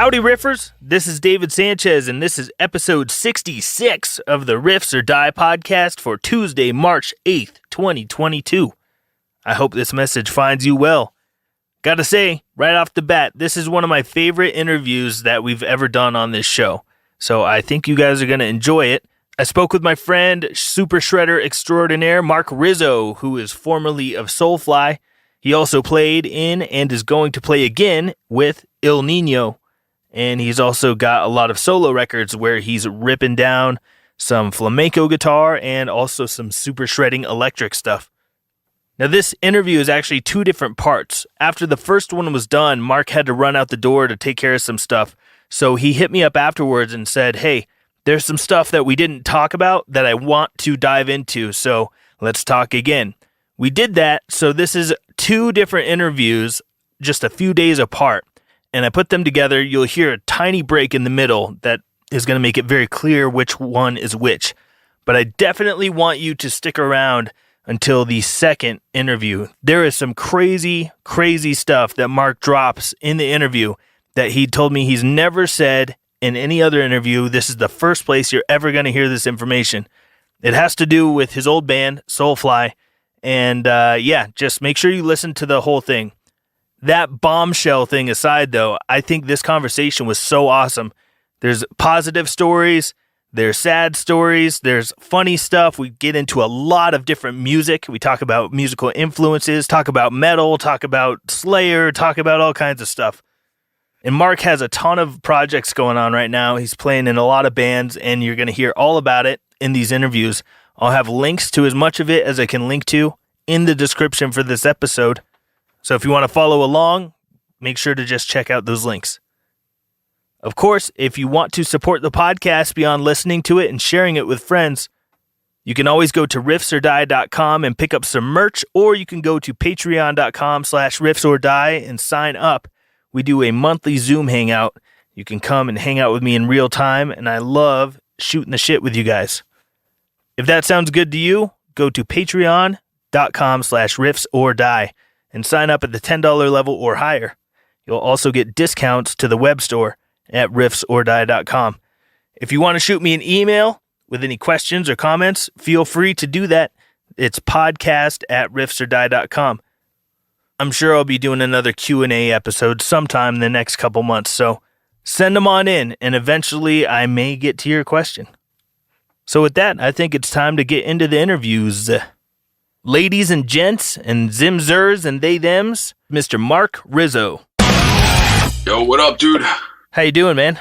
Howdy, Riffers. This is David Sanchez, and this is episode 66 of the Riffs or Die podcast for Tuesday, March 8th, 2022. I hope this message finds you well. Gotta say, right off the bat, this is one of my favorite interviews that we've ever done on this show, so I think you guys are going to enjoy it. I spoke with my friend, super shredder extraordinaire, Marc Rizzo, who is formerly of Soulfly. He also played in and is going to play again with Ill Niño. And he's also got a lot of solo records where he's ripping down some flamenco guitar and also some super shredding electric stuff. Now, this interview is actually two different parts. After the first one was done, Marc had to run out the door to take care of some stuff. So he hit me up afterwards and said, hey, there's some stuff that we didn't talk about that I want to dive into, so let's talk again. We did that, so this is two different interviews just a few days apart, and I put them together. You'll hear a tiny break in the middle that is going to make it very clear which one is which, but I definitely want you to stick around until the second interview. There is some crazy, crazy stuff that Marc drops in the interview that he told me he's never said in any other interview. This is the first place you're ever going to hear this information. It has to do with his old band, Soulfly. And just make sure you listen to the whole thing. That bombshell thing aside, though, I think this conversation was so awesome. There's positive stories, there's sad stories, there's funny stuff. We get into a lot of different music. We talk about musical influences, talk about metal, talk about Slayer, talk about all kinds of stuff. And Marc has a ton of projects going on right now. He's playing in a lot of bands, and you're going to hear all about it in these interviews. I'll have links to as much of it as I can link to in the description for this episode. So if you want to follow along, make sure to just check out those links. Of course, if you want to support the podcast beyond listening to it and sharing it with friends, you can always go to riffsordie.com and pick up some merch, or you can go to patreon.com/riffsordie and sign up. We do a monthly Zoom hangout. You can come and hang out with me in real time, and I love shooting the shit with you guys. If that sounds good to you, go to patreon.com/riffsordie and sign up at the $10 level or higher. You'll also get discounts to the web store at riffsordie.com. If you want to shoot me an email with any questions or comments, feel free to do that. It's podcast@riffsordie.com. I'm sure I'll be doing another Q&A episode sometime in the next couple months, so send them on in, and eventually I may get to your question. So with that, I think it's time to get into the interviews. Ladies and gents, and zimzers and they-thems, Mr. Marc Rizzo. Yo, what up, dude? How you doing, man?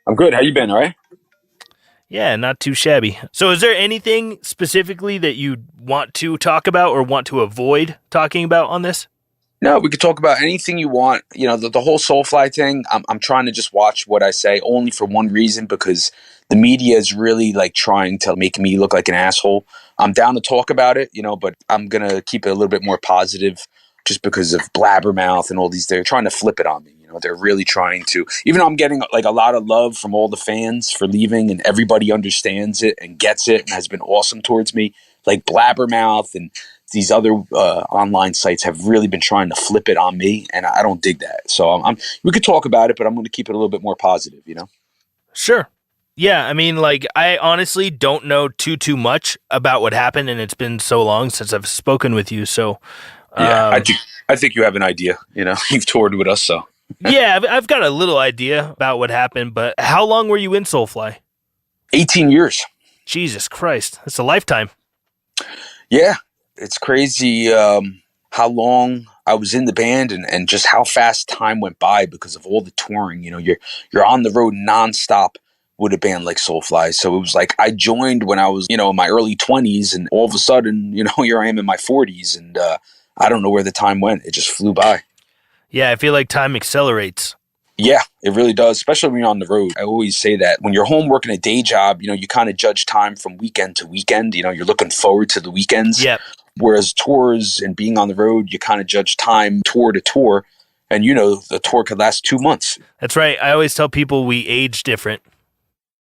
I'm good. How you been, all right? Yeah, not too shabby. So is there anything specifically that you want to talk about or want to avoid talking about on this? No, we could talk about anything you want. You know, the whole Soulfly thing, I'm trying to just watch what I say only for one reason, because the media is really like trying to make me look like an asshole. I'm down to talk about it, you know, but I'm going to keep it a little bit more positive just because of blabbermouth and all these. They're trying to flip it on me. You know, they're really trying to, even though I'm getting like a lot of love from all the fans for leaving, and everybody understands it and gets it and has been awesome towards me, like blabbermouth and these other online sites have really been trying to flip it on me, and I don't dig that. So we could talk about it, but I'm going to keep it a little bit more positive, you know? Sure. Yeah, I mean, like, I honestly don't know too much about what happened, and it's been so long since I've spoken with you, so... Yeah, I think you have an idea, you know? You've toured with us, so... Yeah, I've got a little idea about what happened, but how long were you in Soulfly? 18 years. Jesus Christ, that's a lifetime. Yeah. It's crazy how long I was in the band and just how fast time went by because of all the touring. You know, you're on the road nonstop with a band like Soulfly. So it was like I joined when I was, you know, in my early 20s, and all of a sudden, you know, here I am in my 40s, and I don't know where the time went. It just flew by. Yeah, I feel like time accelerates. Yeah, it really does, especially when you're on the road. I always say that when you're home working a day job, you know, you kind of judge time from weekend to weekend. You know, you're looking forward to the weekends. Yeah. Whereas tours and being on the road, you kind of judge time tour to tour. And, you know, the tour could last 2 months. That's right. I always tell people we age different.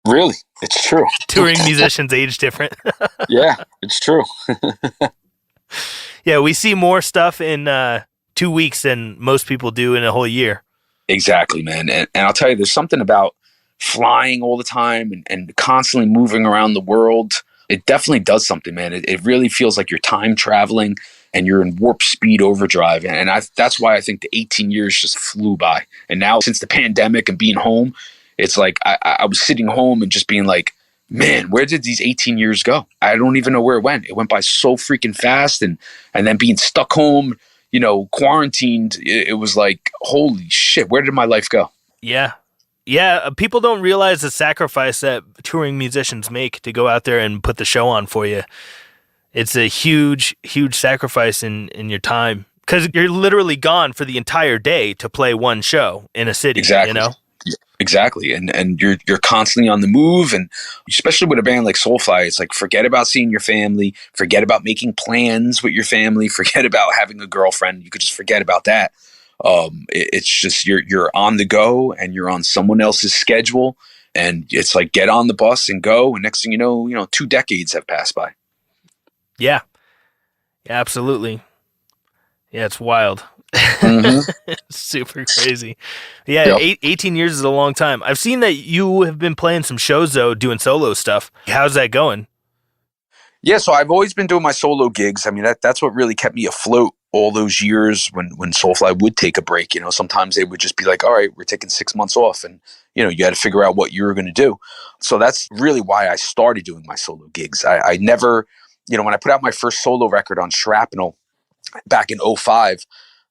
Really? It's true. Touring musicians age different. Yeah, it's true. Yeah, we see more stuff in 2 weeks than most people do in a whole year. Exactly, man. And I'll tell you, there's something about flying all the time and constantly moving around the world. It definitely does something, man. It really feels like you're time traveling and you're in warp speed overdrive. And that's why I think the 18 years just flew by. And now, since the pandemic and being home, it's like I was sitting home and just being like, man, where did these 18 years go? I don't even know where it went. It went by so freaking fast. And then being stuck home, quarantined, it was like, holy shit, where did my life go? Yeah. Yeah, people don't realize the sacrifice that touring musicians make to go out there and put the show on for you. It's a huge, huge sacrifice in your time, because you're literally gone for the entire day to play one show in a city. Exactly. Exactly. And you're constantly on the move, and especially with a band like Soulfly, it's like, forget about seeing your family, forget about making plans with your family, forget about having a girlfriend. You could just forget about that. It's just you're on the go and you're on someone else's schedule, and it's like, get on the bus and go, and next thing you know 2 decades have passed by. Yeah. Yeah, absolutely. Yeah, it's wild. Mm-hmm. It's super crazy. Yeah, yep. 18 years is a long time. I've seen that you have been playing some shows, though, doing solo stuff. How's that going? Yeah, so I've always been doing my solo gigs. I mean, that's what really kept me afloat all those years when Soulfly would take a break. Sometimes they would just be like, all right, we're taking 6 months off, and you had to figure out what you were going to do. So that's really why I started doing my solo gigs. I never, when I put out my first solo record on Shrapnel back in 2005,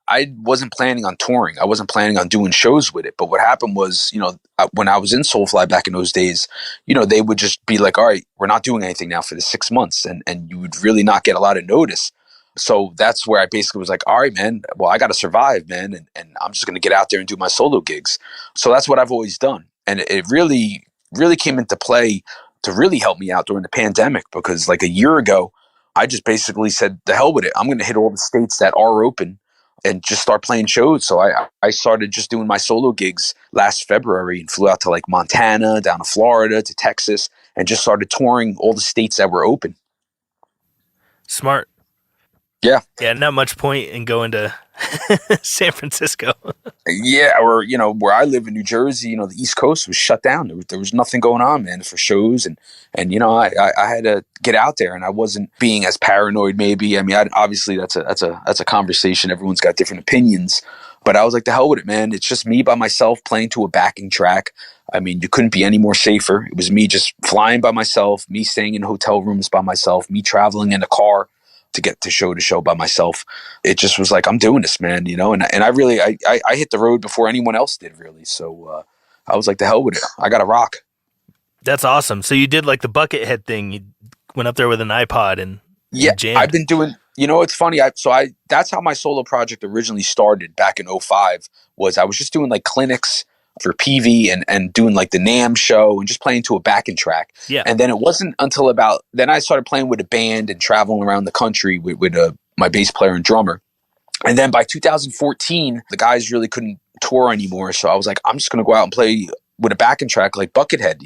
I wasn't planning on touring. I wasn't planning on doing shows with it. But what happened was, when I was in Soulfly back in those days, they would just be like, all right, we're not doing anything now for the 6 months. And you would really not get a lot of notice. So that's where I basically was like, all right, man, well, I got to survive, man. And I'm just going to get out there and do my solo gigs. So that's what I've always done. And it really, really came into play to really help me out during the pandemic, because like a year ago, I just basically said, the hell with it. I'm going to hit all the states that are open and just start playing shows. So I started just doing my solo gigs last February and flew out to like Montana, down to Florida, to Texas, and just started touring all the states that were open. Smart. Yeah. Yeah, not much point in going to San Francisco. Yeah, or, where I live in New Jersey, the East Coast was shut down. There was nothing going on, man, for shows. And I had to get out there, and I wasn't being as paranoid maybe. I mean, obviously that's a conversation. Everyone's got different opinions. But I was like, the hell with it, man. It's just me by myself playing to a backing track. I mean, you couldn't be any more safer. It was me just flying by myself, me staying in hotel rooms by myself, me traveling in a car to get to show by myself. It just was like, I'm doing this, man, and I really, I hit the road before anyone else did, really. So I was like, the hell with it. I got to rock. That's awesome. So you did like the bucket head thing. You went up there with an iPod and jammed. I've been doing, it's funny. That's how my solo project originally started back in 2005, was I was just doing like clinics for PV and doing like the NAMM show and just playing to a backing track. Yeah. And then it wasn't until then I started playing with a band and traveling around the country with my bass player and drummer. And then by 2014, the guys really couldn't tour anymore. So I was like, I'm just going to go out and play with a backing track like Buckethead.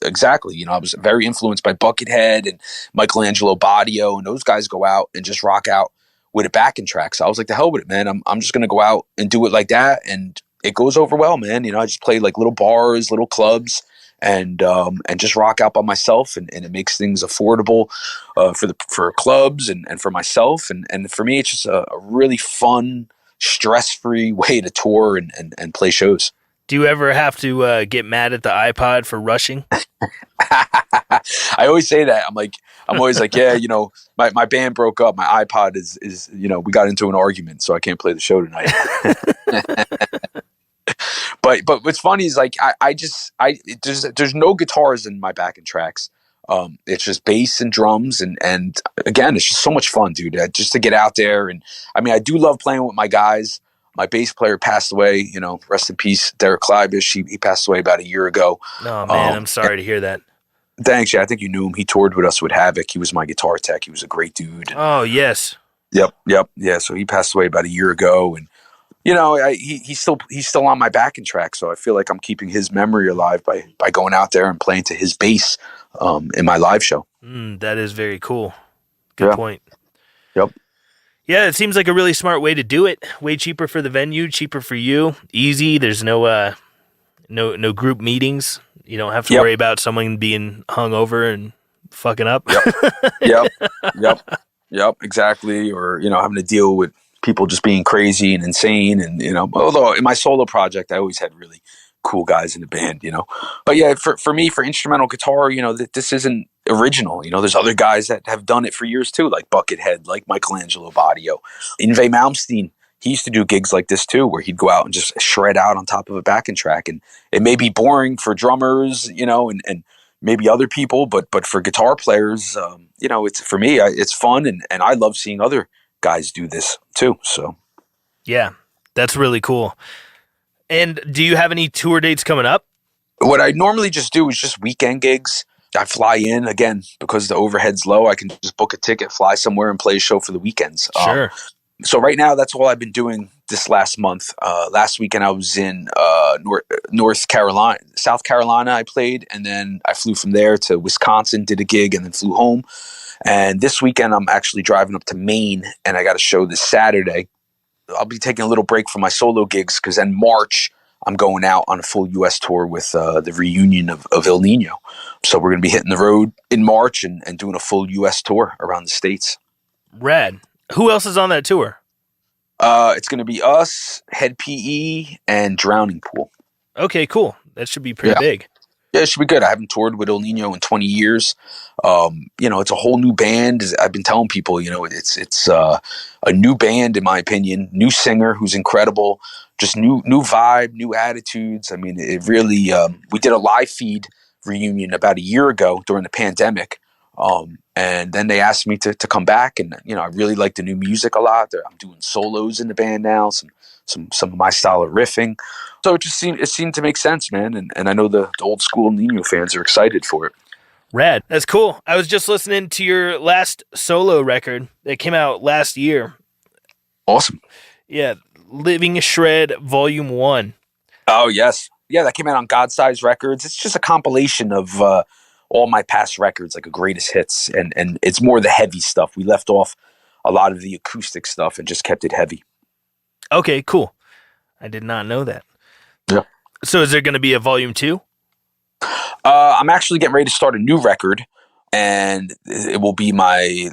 Exactly. I was very influenced by Buckethead and Michelangelo Badio, and those guys go out and just rock out with a backing track. So I was like, the hell with it, man. I'm just going to go out and do it like that. And it goes over well, man. I just play like little bars, little clubs, and just rock out by myself, and it makes things affordable for clubs and for myself, and for me, it's just a really fun, stress-free way to tour and play shows. Do you ever have to get mad at the iPod for rushing? I always say that. I'm always like, yeah, my band broke up. My iPod is we got into an argument, so I can't play the show tonight. But what's funny is like there's no guitars in my backing tracks. It's just bass and drums, and again, it's just so much fun, dude. Just to get out there, and I mean, I do love playing with my guys. My bass player passed away. Rest in peace, Derek Kleibish. He passed away about a year ago. Oh man, I'm sorry to hear that. Thanks. Yeah, I think you knew him. He toured with us with Havoc. He was my guitar tech. He was a great dude. Oh yes. Yep. Yeah. So he passed away about a year ago, and he's still on my backing track, so I feel like I'm keeping his memory alive by going out there and playing to his bass in my live show. That is very cool. Good point. Yep. Yeah, it seems like a really smart way to do it. Way cheaper for the venue, cheaper for you, easy. There's no group meetings. You don't have to Yep. worry about someone being hungover and fucking up. Yep. Yep. Yep. Exactly. Or, having to deal with people just being crazy and insane. And, although in my solo project, I always had really cool guys in the band, But yeah, for me, for instrumental guitar, this isn't original. There's other guys that have done it for years too, like Buckethead, like Michelangelo Badio. Yngwie Malmsteen, he used to do gigs like this too, where he'd go out and just shred out on top of a backing track. And it may be boring for drummers, and maybe other people, but for guitar players, it's for me, it's fun. And I love seeing other guys do this too. So. Yeah, that's really cool. And do you have any tour dates coming up? What I normally just do is just weekend gigs. I fly in, again, because the overhead's low. I can just book a ticket, fly somewhere, and play a show for the weekends. Sure. So right now, that's all I've been doing this last month. Last weekend, I was in North Carolina, South Carolina. I played, and then I flew from there to Wisconsin, did a gig, and then flew home. And this weekend, I'm actually driving up to Maine, and I got a show this Saturday. I'll be taking a little break from my solo gigs because in March, I'm going out on a full U.S. tour with the reunion of Ill Niño. So we're going to be hitting the road in March and doing a full U.S. tour around the States. Rad. Who else is on that tour? It's going to be us, Head PE, and Drowning Pool. Okay, cool. That should be pretty big. Yeah, it should be good. I haven't toured with Ill Niño in 20 years. It's a whole new band. I've been telling people, it's a new band, in my opinion, new singer who's incredible, just new vibe, new attitudes. I mean, it really, we did a live feed reunion about a year ago during the pandemic. And then they asked me to come back, and, I really like the new music a lot. I'm doing solos in the band now, some of my style of riffing. So it seemed to make sense, man. And I know the old school Niño fans are excited for it. Rad. That's cool. I was just listening to your last solo record that came out last year. Awesome. Yeah. Living Shred Volume 1. Oh, yes. Yeah, that came out on God Size Records. It's just a compilation of all my past records, like a greatest hits. And it's more the heavy stuff. We left off a lot of the acoustic stuff and just kept it heavy. Okay, cool. I did not know that. Yeah. So is there going to be a Volume 2? I'm actually getting ready to start a new record, and it will be my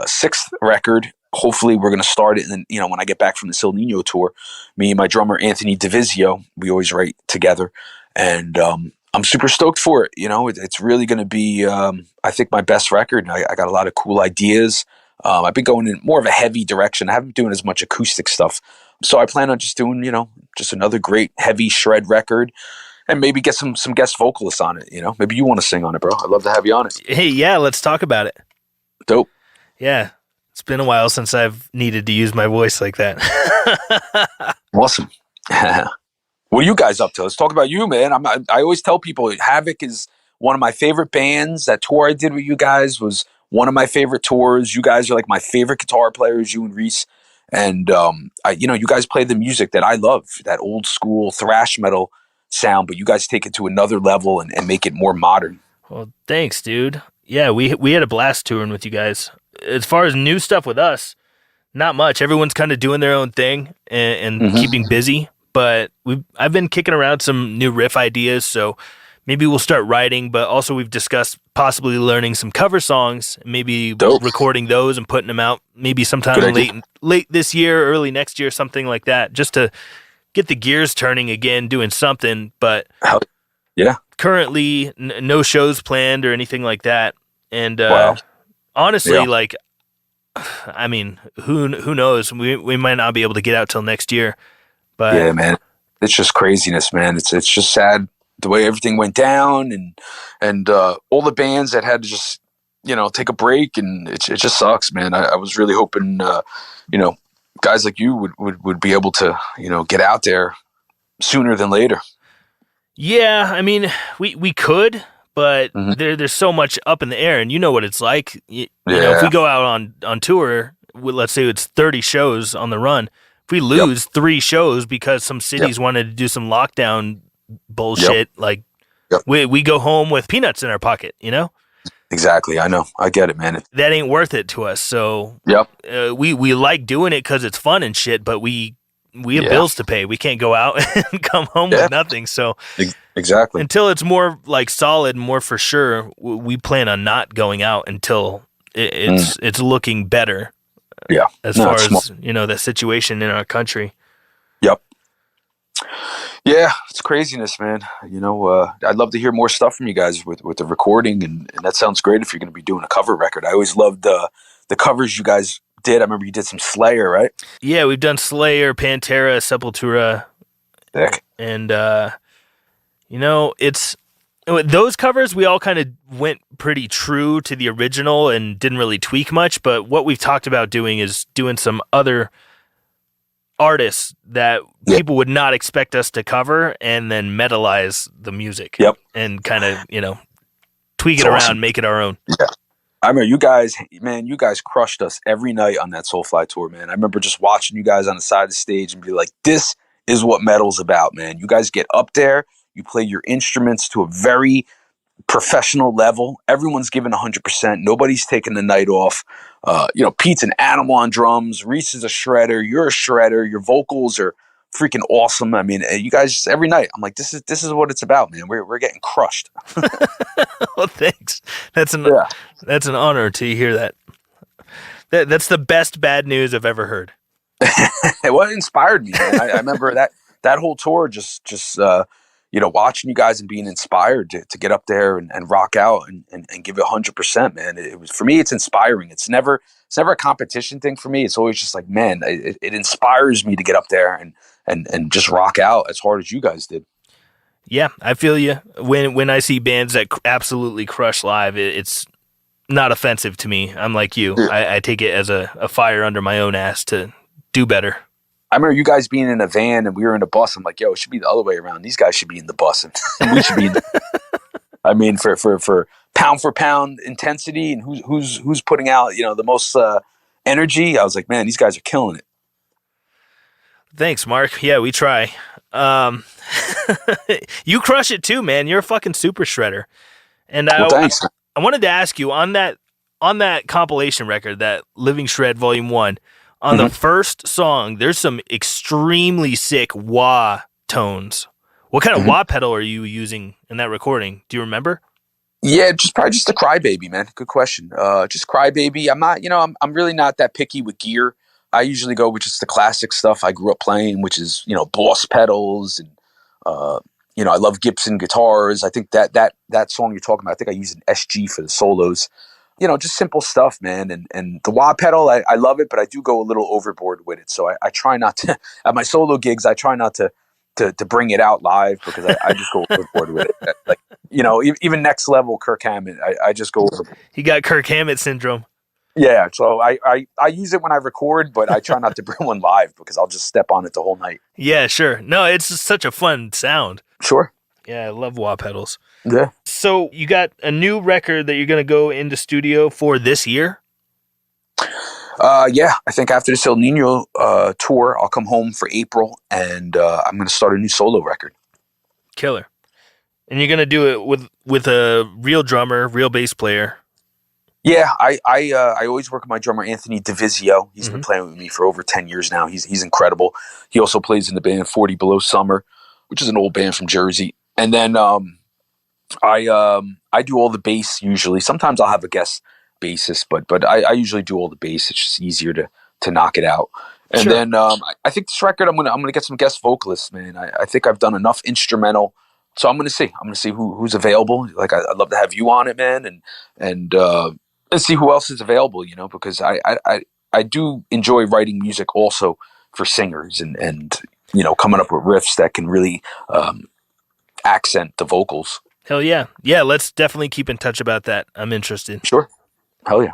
sixth record. Hopefully we're going to start it. And then, when I get back from the Ill Niño tour, me and my drummer, Anthony DeVizio, we always write together. And I'm super stoked for it. It's really going to be, I think, my best record. I got a lot of cool ideas. I've been going in more of a heavy direction. I haven't been doing as much acoustic stuff. So I plan on just doing, just another great heavy shred record, and maybe get some guest vocalists on it. Maybe you want to sing on it, bro. I'd love to have you on it. Hey, yeah, let's talk about it. Dope. Yeah. It's been a while since I've needed to use my voice like that. Awesome. What are you guys up to? Let's talk about you, man. I always tell people Havoc is one of my favorite bands. That tour I did with you guys was one of my favorite tours. You guys are like my favorite guitar players, you and Reese. And, you guys play the music that I love, that old school thrash metal sound, but you guys take it to another level and make it more modern. Well, thanks, dude. Yeah, we had a blast touring with you guys. As far as new stuff with us, not much. Everyone's kind of doing their own thing and keeping busy. But I've been kicking around some new riff ideas, so maybe we'll start writing. But also we've discussed possibly learning some cover songs, maybe recording those and putting them out maybe sometime late this year, early next year, something like that, just to get the gears turning again, doing something. But yeah, currently no shows planned or anything like that. And honestly, I mean, who knows? We might not be able to get out till next year. But yeah, man, it's just craziness, man. It's just sad the way everything went down, and all the bands that had to just take a break, and it just sucks, man. I was really hoping guys like you would be able to get out there sooner than later. Yeah, I mean we could, but there's so much up in the air, and you know what it's like. You know, if we go out on tour, let's say it's 30 shows on the run. If we lose 3 shows because some cities wanted to do some lockdown bullshit, we go home with peanuts in our pocket, Exactly. I know. I get it, man. That ain't worth it to us. So Yep. we like doing it because it's fun and shit, but we have Yeah. bills to pay. We can't go out and come home Yeah. with nothing. So Exactly. until it's more like solid, more for sure, we plan on not going out until it's looking better. Yeah. As No, far it's as smart. the situation in our country. Yep. Yeah, it's craziness, man. I'd love to hear more stuff from you guys with the recording, and that sounds great if you're going to be doing a cover record. I always loved the covers you guys did. I remember you did some Slayer, right? Yeah, we've done Slayer, Pantera, Sepultura, Sick. and it's those covers. We all kind of went pretty true to the original and didn't really tweak much. But what we've talked about doing is doing some other artists that people would not expect us to cover, and then metalize the music. Yep. And kind of tweak it It's around, awesome. make it our own. Yeah. I remember you guys, man, you guys crushed us every night on that Soulfly tour, man. I remember just watching you guys on the side of the stage and be like, this is what metal's about, man. You guys get up there, you play your instruments to a very professional level. Everyone's giving 100%. Nobody's taking the night off. Pete's an animal on drums. Reese is a shredder. You're a shredder. Your vocals are freaking awesome. I mean, you guys just every night. I'm like, this is what it's about, man. We're getting crushed. Well, thanks. That's an honor to hear that. That's the best bad news I've ever heard. It inspired me, man. I remember that whole tour just watching you guys and being inspired to get up there and rock out and give it 100%, man. It was, for me, it's inspiring. It's never a competition thing for me. It's always just like, man, it inspires me to get up there and just rock out as hard as you guys did. Yeah, I feel you. When I see bands that absolutely crush live, it's not offensive to me. I'm like you. Yeah. I take it as a fire under my own ass to do better. I remember you guys being in a van and we were in a bus. I'm like, yo, it should be the other way around. These guys should be in the bus and we should be in the I mean, for pound for pound intensity and who's putting out, the most energy. I was like, man, these guys are killing it. Thanks, Mark. Yeah, we try. You crush it too, man. You're a fucking super shredder. And thanks. I wanted to ask you on that compilation record, that Living Shred Volume 1, on the first song, there's some extremely sick wah tones. What kind of wah pedal are you using in that recording? Do you remember? Yeah, probably just a Crybaby, man. Good question. Just Crybaby. I'm not, I'm really not that picky with gear. I usually go with just the classic stuff I grew up playing, which is, Boss pedals and, I love Gibson guitars. I think that song you're talking about, I think I use an SG for the solos. Just simple stuff, man. And the wah pedal, I love it, but I do go a little overboard with it. So I try not to, at my solo gigs, I try not to bring it out live because I just go overboard with it. Like, even Next Level Kirk Hammett, I just go overboard. He got Kirk Hammett syndrome. Yeah, so I use it when I record, but I try not to bring one live because I'll just step on it the whole night. Yeah, sure. No, it's just such a fun sound. Sure. Yeah, I love wah pedals. Yeah. So you got a new record that you're going to go into studio for this year? Yeah, I think after this Ill Niño tour, I'll come home for April, and I'm going to start a new solo record. Killer. And you're going to do it with a real drummer, real bass player. Yeah, I always work with my drummer, Anthony DeVizio. He's been playing with me for over 10 years now. He's incredible. He also plays in the band 40 Below Summer, which is an old band from Jersey. And then I do all the bass usually. Sometimes I'll have a guest bassist, but I usually do all the bass. It's just easier to knock it out. And sure. Then I think this record I'm gonna get some guest vocalists, man. I think I've done enough instrumental, so I'm gonna see who's available. Like I'd love to have you on it, man, and see who else is available. Because I do enjoy writing music also for singers and coming up with riffs that can really accent the vocals. Hell yeah. Yeah, let's definitely keep in touch about that. I'm interested. Sure. Hell yeah.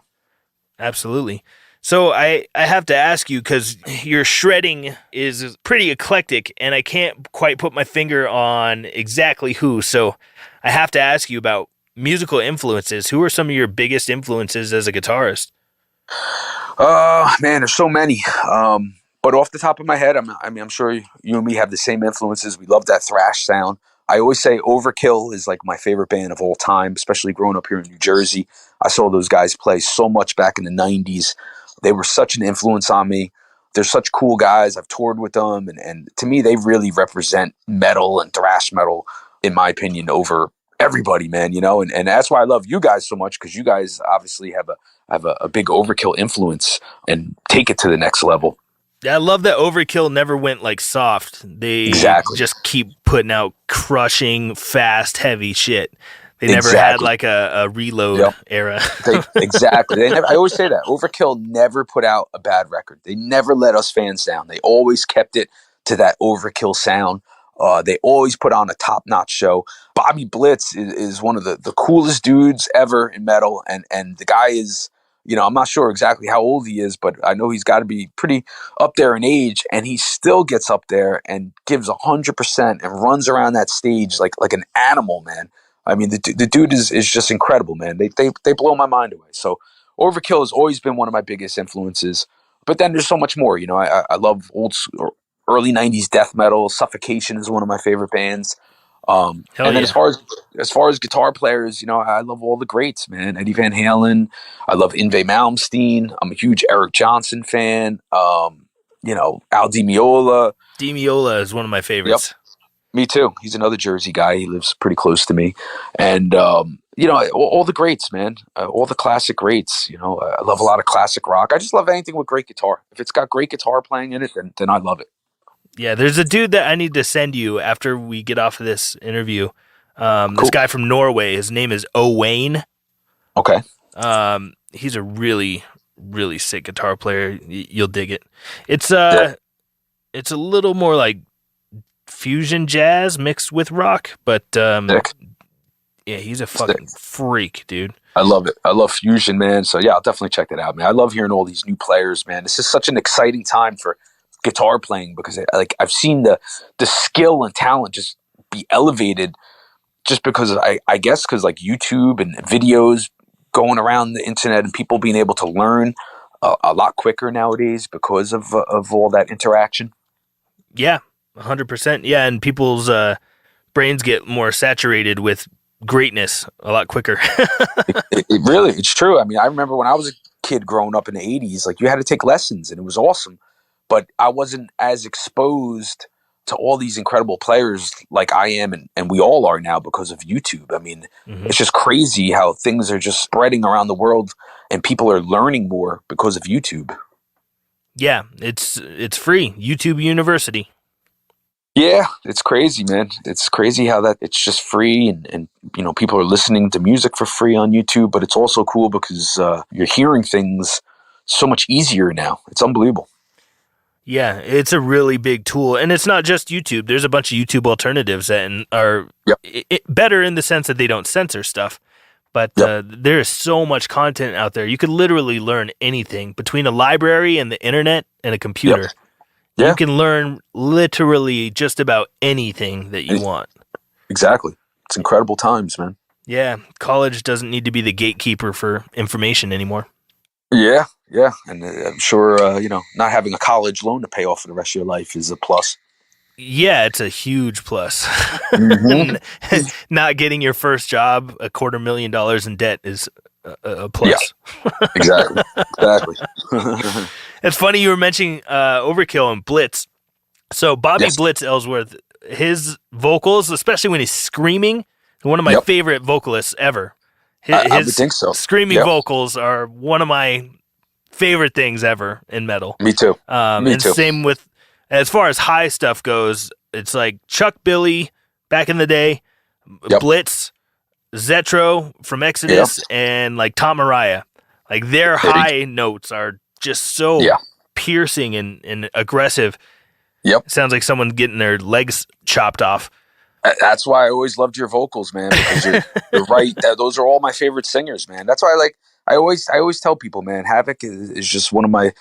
Absolutely. So I have to ask you, because your shredding is pretty eclectic, and I can't quite put my finger on exactly who. So I have to ask you about musical influences. Who are some of your biggest influences as a guitarist? Man, there's so many. But off the top of my head, I'm sure you and me have the same influences. We love that thrash sound. I always say Overkill is like my favorite band of all time, especially growing up here in New Jersey. I saw those guys play so much back in the 90s. They were such an influence on me. They're such cool guys. I've toured with them. And to me, they really represent metal and thrash metal, in my opinion, over everybody, man, and that's why I love you guys so much, because you guys obviously have a big Overkill influence and take it to the next level. Yeah, I love that Overkill never went like soft. They just keep putting out crushing, fast, heavy shit. They never had like a reload era. Exactly. I always say that. Overkill never put out a bad record. They never let us fans down. They always kept it to that Overkill sound. They always put on a top-notch show. Bobby Blitz is one of the coolest dudes ever in metal, and the guy is, I'm not sure exactly how old he is, but I know he's got to be pretty up there in age, and he still gets up there and gives 100% and runs around that stage like an animal, man. I mean, the dude is just incredible, man. They blow my mind away. So Overkill has always been one of my biggest influences. But then there's so much more. I love early 90s death metal. Suffocation is one of my favorite bands. And then as far as guitar players, I love all the greats, man. Eddie Van Halen. I love Yngwie Malmsteen. I'm a huge Eric Johnson fan. Al Di Meola. Di Meola is one of my favorites. Yep. Me too. He's another Jersey guy. He lives pretty close to me. And, all the greats, man. All the classic greats. I love a lot of classic rock. I just love anything with great guitar. If it's got great guitar playing in it, then I love it. Yeah, there's a dude that I need to send you after we get off of this interview. Cool. This guy from Norway. His name is Owain. Okay. He's a really, really sick guitar player. You'll dig it. It's a little more like fusion jazz mixed with rock, but yeah, he's a fucking freak, dude. I love it. I love fusion, man. So yeah, I'll definitely check that out, man. I love hearing all these new players, man. This is such an exciting time for guitar playing, because I've seen the skill and talent just be elevated, just because I guess because like YouTube and videos going around the internet and people being able to learn a lot quicker nowadays because of all that interaction. Yeah, 100%. Yeah, and people's brains get more saturated with greatness a lot quicker. It's true. I mean, I remember when I was a kid growing up in the 80s, like you had to take lessons and it was awesome, but I wasn't as exposed to all these incredible players like I am and we all are now because of YouTube. I mean, It's just crazy how things are just spreading around the world and people are learning more because of YouTube. Yeah, it's free. YouTube University. Yeah, it's crazy, man. It's crazy how that it's just free and people are listening to music for free on YouTube, but it's also cool because you're hearing things so much easier now. It's unbelievable. Yeah, it's a really big tool. And it's not just YouTube. There's a bunch of YouTube alternatives that are better in the sense that they don't censor stuff. But there is so much content out there. You could literally learn anything between a library and the internet and a computer. Yep. Yeah. You can learn literally just about anything that you want. Exactly. It's incredible times, man. Yeah. College doesn't need to be the gatekeeper for information anymore. Yeah. And I'm sure, not having a college loan to pay off for the rest of your life is a plus. Yeah, it's a huge plus. Not getting your first job, $250,000 in debt is a plus. Yeah, exactly. It's funny you were mentioning Overkill and Blitz. So Bobby Blitz Ellsworth, his vocals, especially when he's screaming, one of my favorite vocalists ever. I would think so. Screaming vocals are one of my favorite things ever in metal. Me too. Me too. Same with, as far as high stuff goes, it's like Chuck Billy back in the day, Blitz, Zetro from Exodus, and like Tom Araya. Like their high notes are just so piercing and aggressive. Yep. It sounds like someone getting their legs chopped off. That's why I always loved your vocals, man, because you're right. Those are all my favorite singers, man. That's why I always tell people, man, Havoc is just one of my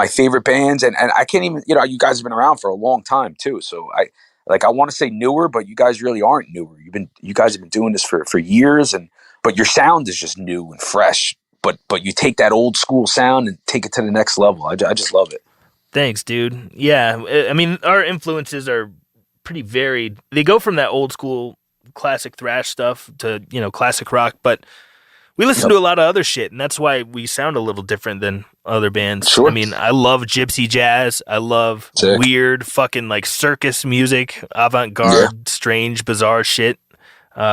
favorite bands. And I can't even, you guys have been around for a long time too. So I want to say newer, but you guys really aren't newer. You guys have been doing this for years, but your sound is just new and fresh. But you take that old school sound and take it to the next level. I just love it. Thanks, dude. Yeah, I mean, our influences are pretty varied. They go from that old school classic thrash stuff to, classic rock, but we listen to a lot of other shit, and that's why we sound a little different than other bands. Sure. I mean, I love gypsy jazz. I love weird fucking like circus music, avant-garde, strange, bizarre shit.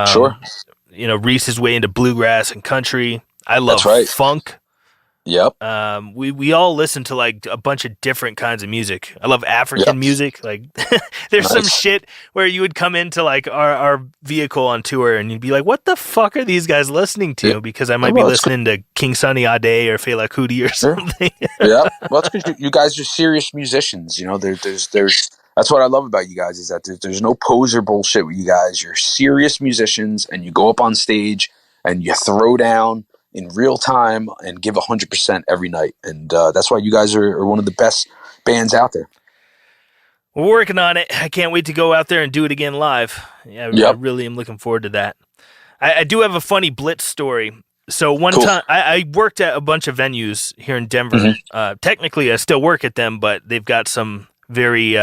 Sure. Reese's way into bluegrass and country. I love funk. Yep. We all listen to like a bunch of different kinds of music. I love African music. Like there's some shit where you would come into like our vehicle on tour and you'd be like, what the fuck are these guys listening to? Because I might be listening to King Sunny Ade or Fela Kuti or something. Yeah. Well, that's because you guys are serious musicians. There's that's what I love about you guys is that there's no poser bullshit with you guys. You're serious musicians and you go up on stage and you throw down in real time and give 100% every night. And that's why you guys are one of the best bands out there. We're working on it. I can't wait to go out there and do it again live. Yeah, I really am looking forward to that. I do have a funny Blitz story. So one time, I worked at a bunch of venues here in Denver. Mm-hmm. Technically, I still work at them, but they've got some very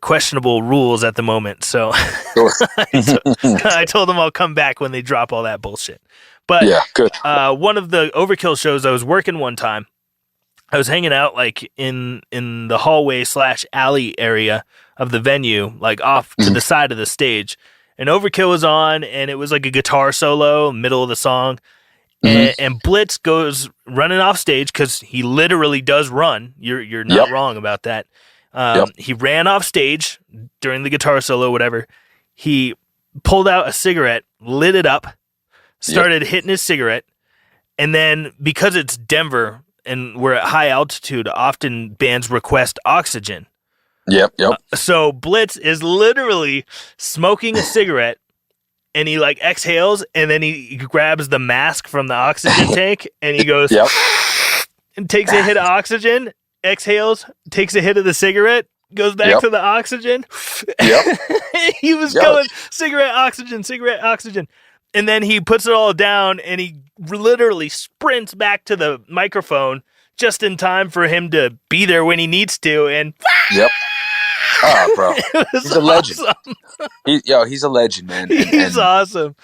questionable rules at the moment. So I told them I'll come back when they drop all that bullshit. But good. One of the Overkill shows I was working one time, I was hanging out like in the hallway / alley area of the venue, like off to the side of the stage. And Overkill was on, and it was like a guitar solo, middle of the song. And Blitz goes running off stage because he literally does run. You're not wrong about that. He ran off stage during the guitar solo, whatever. He pulled out a cigarette, lit it up, started hitting his cigarette, and then because it's Denver and we're at high altitude, often bands request oxygen. Yep. So Blitz is literally smoking a cigarette, and he like exhales, and then he grabs the mask from the oxygen tank, and he goes and takes a hit of oxygen, exhales, takes a hit of the cigarette, goes back to the oxygen. He was going cigarette, oxygen. And then he puts it all down and he literally sprints back to the microphone just in time for him to be there when he needs to. And oh, bro. He's a legend. He's a legend, man. He's awesome.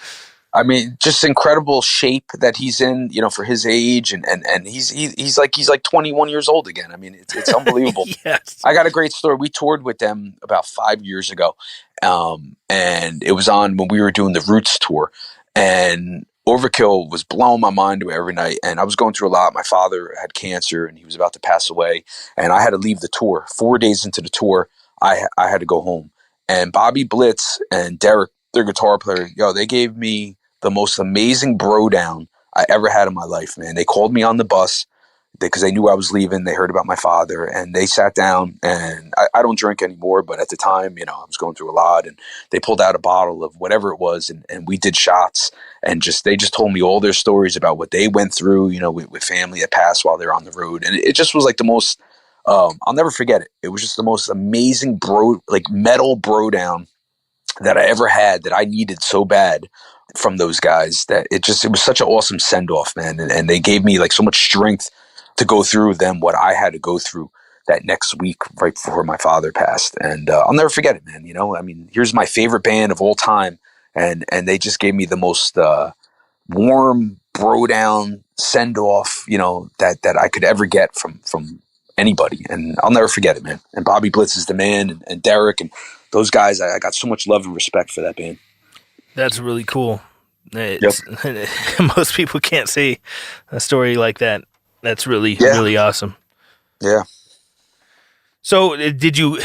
I mean, just incredible shape that he's in, for his age, and he's like 21 years old again. I mean, it's unbelievable. Yes. I got a great story. We toured with them about 5 years ago, and it was on when we were doing the Roots tour, and Overkill was blowing my mind away every night, and I was going through a lot. My father had cancer, and he was about to pass away, and I had to leave the tour. 4 days into the tour, I had to go home, and Bobby Blitz and Derek, their guitar player, they gave me the most amazing bro down I ever had in my life, man. They called me on the bus because they knew I was leaving. They heard about my father, and they sat down, and I don't drink anymore, but at the time, I was going through a lot, and they pulled out a bottle of whatever it was, and we did shots, and they just told me all their stories about what they went through, with family that passed while they're on the road. And it just was like the most, I'll never forget it. It was just the most amazing metal bro down that I ever had, that I needed so bad from those guys, that it was such an awesome send off, man. And they gave me like so much strength to go through with them what I had to go through that next week right before my father passed. And I'll never forget it, man. I mean, here's my favorite band of all time, and they just gave me the most warm bro down send off, that I could ever get from anybody. And I'll never forget it, man. And Bobby Blitz is the man, and Derek and those guys. I got so much love and respect for that band. That's really cool. Most people can't say a story like that. That's really awesome. Yeah. So did you,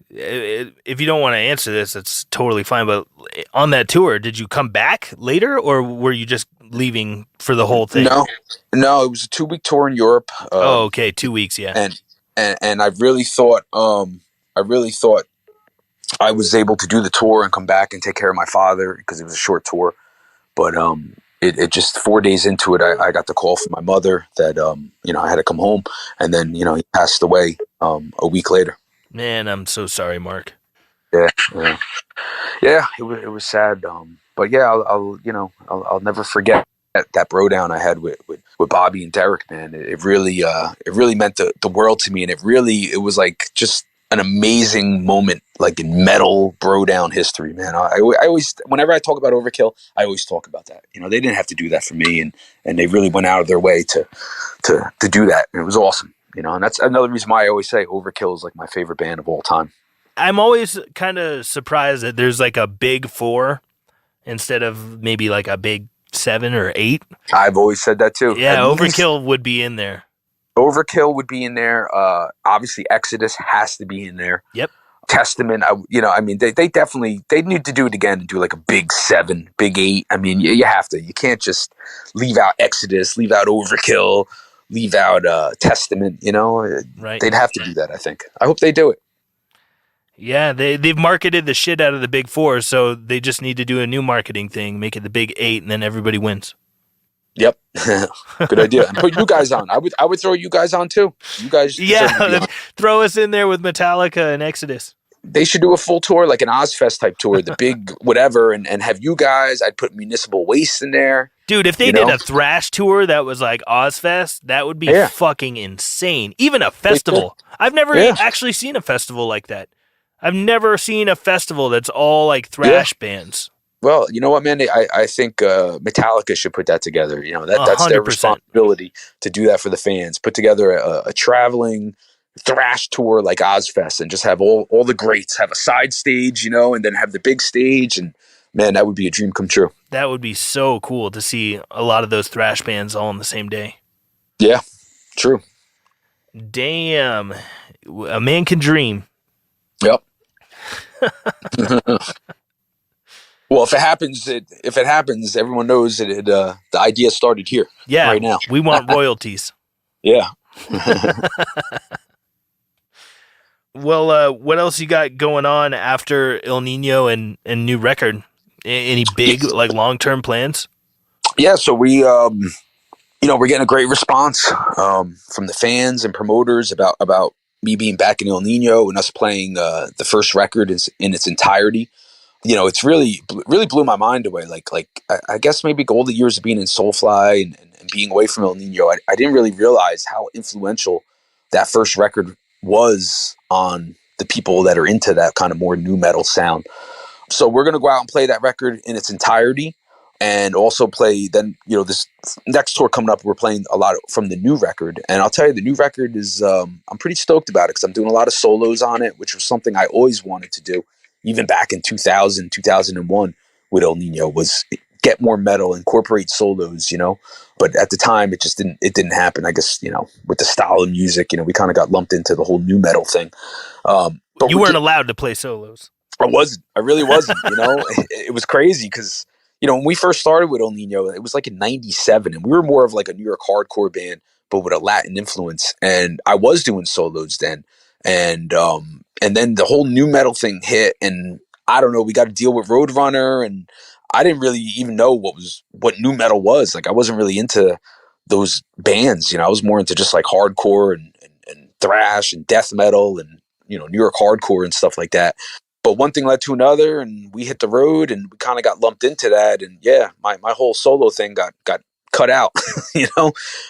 if you don't want to answer this, it's totally fine, but on that tour, did you come back later, or were you just leaving for the whole thing? No, it was a 2-week tour in Europe. Okay. 2 weeks. Yeah. And I really thought I was able to do the tour and come back and take care of my father because it was a short tour. But it just 4 days into it, I got the call from my mother that, I had to come home. And then, he passed away a week later. Man, I'm so sorry, Mark. Yeah. It was sad. But yeah, I'll never forget that bro down I had with Bobby and Derek, man. It really meant the world to me. And it was like just an amazing moment, like in metal bro down history, man. I always, whenever I talk about Overkill, I always talk about that. You know, they didn't have to do that for me, and they really went out of their way to do that, and it was awesome. You know, and that's another reason why I always say Overkill is like my favorite band of all time. I'm always kind of surprised that there's like a big 4 instead of maybe like a big 7 or 8. I've always said that too. Yeah, Overkill would be in there. Overkill would be in there. Obviously, Exodus has to be in there. Yep. Testament, they definitely, they need to do it again and do like a big 7, big 8. I mean, you have to. You can't just leave out Exodus, leave out Overkill, leave out Testament. You know, right? They'd have to do that. I think. I hope they do it. Yeah, they've marketed the shit out of the big 4, so they just need to do a new marketing thing, make it the big 8, and then everybody wins. Yep, good idea. And put you guys on. I would throw you guys on too. You guys, throw us in there with Metallica and Exodus. They should do a full tour, like an Ozfest type tour, the big whatever, and have you guys. I'd put Municipal Waste in there. Dude, if they did a thrash tour that was like Ozfest, that would be fucking insane. Even a festival. I've never actually seen a festival like that. I've never seen a festival that's all like thrash bands. Well, you know what, man? I think Metallica should put that together. You know, that's 100%. their responsibility to do that for the fans. Put together a traveling thrash tour like Ozfest and just have all the greats have a side stage, you know, and then have the big stage. And man, that would be a dream come true. That would be so cool to see a lot of those thrash bands all on the same day. Yeah, true. Damn. A man can dream. Yep. Well, if it happens, everyone knows that the idea started here. Yeah, right now. We want royalties. Yeah. Well, what else you got going on after Ill Niño and new record? Any big like long-term plans? Yeah, so we we're getting a great response from the fans and promoters about me being back in Ill Niño and us playing the first record in its entirety. You know, it's really blew my mind away. Like I guess maybe all the years of being in Soulfly and being away from Ill Niño, I didn't really realize how influential that first record was on the people that are into that kind of more new metal sound. So we're going to go out and play that record in its entirety and also play then, this next tour coming up, we're playing a lot from the new record. And I'll tell you, the new record is, I'm pretty stoked about it because I'm doing a lot of solos on it, which was something I always wanted to do. Even back in 2000, 2001 with Ill Niño was get more metal, incorporate solos, but at the time it just didn't happen. I guess, with the style of music, we kind of got lumped into the whole new metal thing. But you weren't allowed to play solos. I really wasn't, it was crazy because, when we first started with Ill Niño, it was like in 97 and we were more of like a New York hardcore band, but with a Latin influence. And I was doing solos then. And then the whole new metal thing hit and I don't know, we got to deal with Roadrunner and I didn't really even know what new metal was. Like I wasn't really into those bands, I was more into just like hardcore and thrash and death metal and, New York hardcore and stuff like that. But one thing led to another and we hit the road and we kind of got lumped into that. And yeah, my whole solo thing got cut out,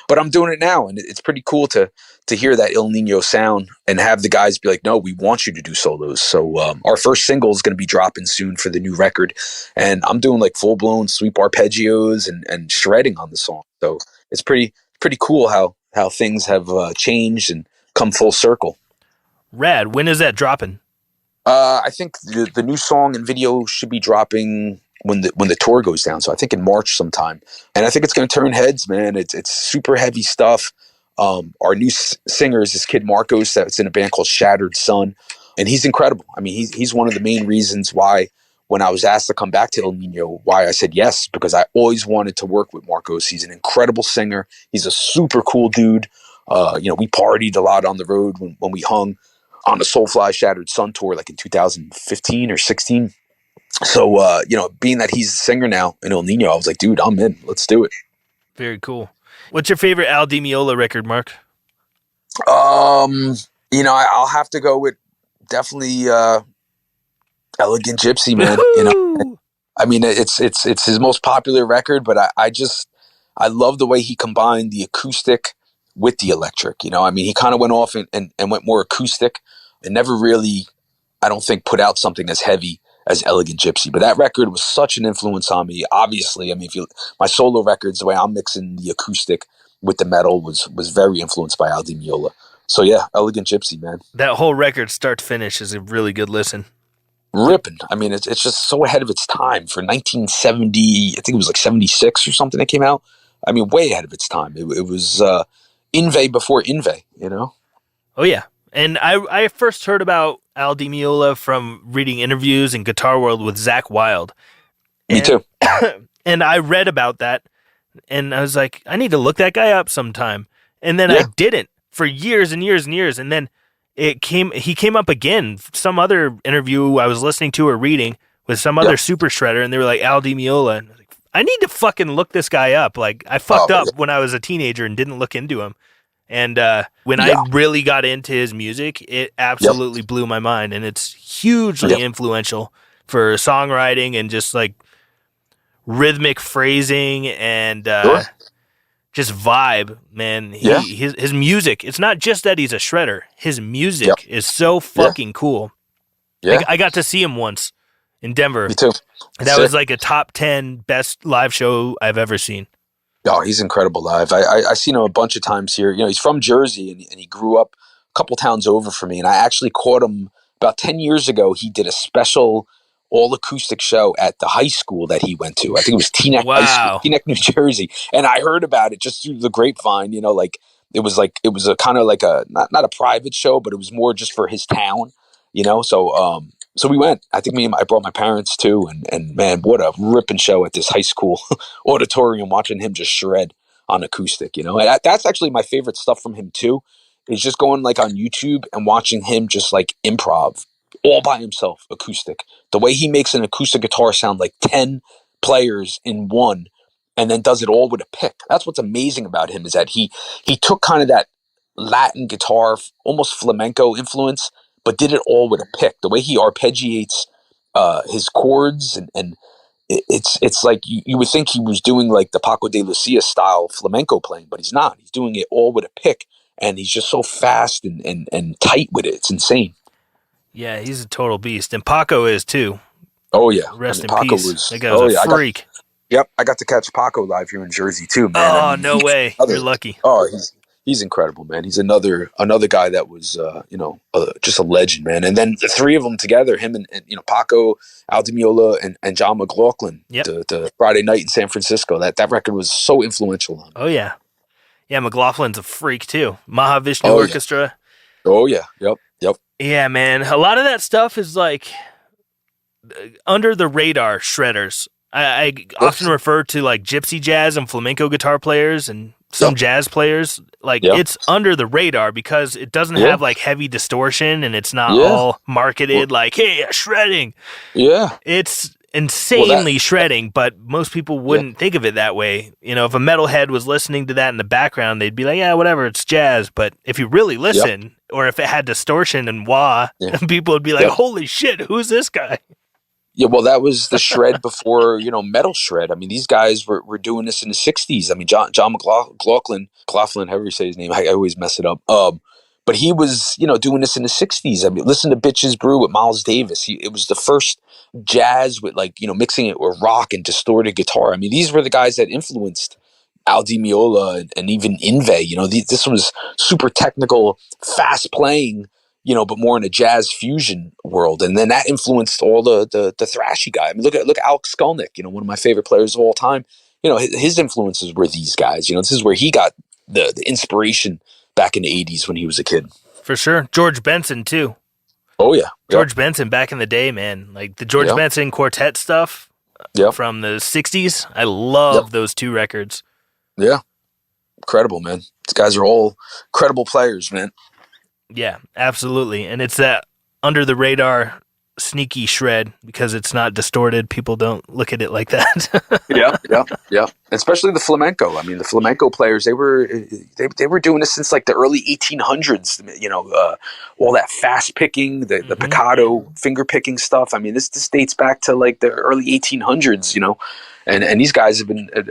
but I'm doing it now. And it's pretty cool to hear that Ill Niño sound and have the guys be like, no, we want you to do solos. So our first single is going to be dropping soon for the new record. And I'm doing like full blown sweep arpeggios and shredding on the song. So it's pretty cool how things have changed and come full circle. Rad. When is that dropping? I think the new song and video should be dropping when the tour goes down. So I think in March sometime. And I think it's going to turn heads, man. It's super heavy stuff. Our new singer is this kid Marcos that's in a band called Shattered Sun. And he's incredible. I mean, he's one of the main reasons why when I was asked to come back to Ill Niño, why I said yes, because I always wanted to work with Marcos. He's an incredible singer. He's a super cool dude. We partied a lot on the road when we hung on a Soulfly Shattered Sun tour, like in 2015 or 16. So, being that he's the singer now in Ill Niño, I was like, dude, I'm in. Let's do it. Very cool. What's your favorite Al Di Meola record, Mark? I'll have to go with definitely Elegant Gypsy, man. Woo-hoo! I mean, it's his most popular record, but I love the way he combined the acoustic with the electric. He kind of went off and went more acoustic. It never really, I don't think, put out something as heavy as Elegant Gypsy. But that record was such an influence on me. Obviously, I mean, my solo records, the way I'm mixing the acoustic with the metal was very influenced by Al Di Meola. So yeah, Elegant Gypsy, man. That whole record, start to finish, is a really good listen. Ripping. I mean, it's just so ahead of its time for 1970. I think it was like 76 or something that came out. I mean, way ahead of its time. It was Inve before Inve, you know? Oh, yeah. And I first heard about Al Di Meola from reading interviews in Guitar World with Zakk Wylde. Me too. And I read about that, and I was like, I need to look that guy up sometime. And then I didn't for years and years and years. And then he came up again, some other interview I was listening to or reading with some other super shredder, and they were like, Al Di Meola. And I was like, I need to fucking look this guy up. Like, I fucked up when I was a teenager and didn't look into him. And when I really got into his music, it absolutely blew my mind. And it's hugely influential for songwriting and just like rhythmic phrasing and just vibe, man. His music, it's not just that he's a shredder. His music is so fucking cool. Yeah. I got to see him once in Denver. Me too. That was like a top 10 best live show I've ever seen. Oh, he's incredible live. I seen him a bunch of times here. You know, he's from Jersey, and he grew up a couple towns over from me. And I actually caught him about 10 years ago. He did a special all-acoustic show at the high school that he went to. I think it was Teaneck High School, Teaneck, New Jersey. And I heard about it just through the grapevine. You know, like it was a kind of like a not a private show, but it was more just for his town. You know, so we went. I think I brought my parents too, and man, what a ripping show at this high school auditorium, watching him just shred on acoustic. You know, and that's actually my favorite stuff from him too. Is just going like on YouTube and watching him just like improv all by himself, acoustic. The way he makes an acoustic guitar sound like 10 players in one, and then does it all with a pick. That's what's amazing about him, is that he took kind of that Latin guitar, almost flamenco influence, but did it all with a pick. The way he arpeggiates his chords, and it's like you would think he was doing like the Paco de Lucia style flamenco playing, but he's not. He's doing it all with a pick, and he's just so fast and tight with it. It's insane. Yeah, he's a total beast, and Paco is too. Oh yeah, Rest in Paco peace. That guy was a freak. I got to catch Paco live here in Jersey too, man. Oh, no way! You're lucky. Oh, he's incredible, man. He's another guy that was, just a legend, man. And then the three of them together, him and Paco, Al Di Meola, and John McLaughlin, the Friday Night in San Francisco. That record was so influential on me. Oh yeah, McLaughlin's a freak too. Mahavishnu Orchestra. Yeah. Oh yeah, yep. Yeah, man. A lot of that stuff is like under the radar shredders. I often refer to like gypsy jazz and flamenco guitar players and some jazz players. Like it's under the radar because it doesn't have like heavy distortion, and it's not all marketed like, hey, shredding. Yeah. It's insanely shredding, but most people wouldn't think of it that way. You know, if a metalhead was listening to that in the background, they'd be like, yeah, whatever, it's jazz. But if you really listen, or if it had distortion and wah, people would be like, holy shit, who's this guy? Yeah, well, that was the shred before, metal shred. I mean, these guys were doing this in the 60s. I mean, John McLaughlin, however you say his name, I always mess it up. But he was, doing this in the 60s. I mean, listen to Bitches Brew with Miles Davis. It was the first jazz with, like, mixing it with rock and distorted guitar. I mean, these were the guys that influenced Al Di Meola and even Yngwie. This was super technical, fast playing, but more in a jazz fusion world. And then that influenced all the thrashy guy. I mean, look at Alex Skolnick, one of my favorite players of all time. His influences were these guys. This is where he got the inspiration back in the 80s when he was a kid. For sure. George Benson, too. Oh, yeah. George Benson back in the day, man. Like the George Benson quartet stuff from the 60s. I love those two records. Yeah. Incredible, man. These guys are all incredible players, man. Yeah, absolutely. And it's that under the radar sneaky shred because it's not distorted. People don't look at it like that. Yeah. Especially the flamenco. I mean, the flamenco players, they were doing this since like the early 1800s, all that fast picking, the picado finger picking stuff. I mean, this dates back to like the early 1800s, and these guys have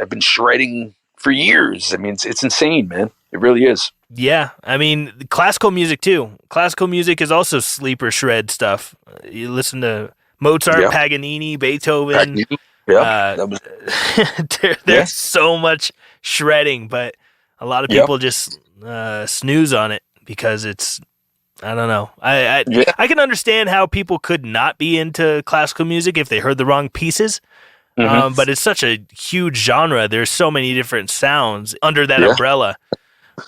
been shredding for years. I mean, it's insane, man. It It really is. Yeah, I mean, classical music too. Classical music is also sleeper shred stuff. You listen to Mozart, Yeah. Paganini, Beethoven. Yeah. That was. There's so much shredding, but a lot of Yep. people just snooze on it because it's, I don't know. I can understand how people could not be into classical music if they heard the wrong pieces. But it's such a huge genre. There's so many different sounds under that umbrella.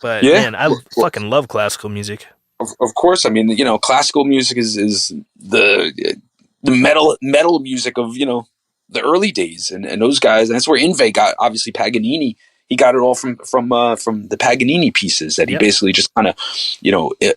But man, I fucking love classical music. Of course, I mean, classical music is the metal music of the early days, and those guys. And that's where Inve got, obviously, Paganini. He got it all from the Paganini pieces that he basically just kind of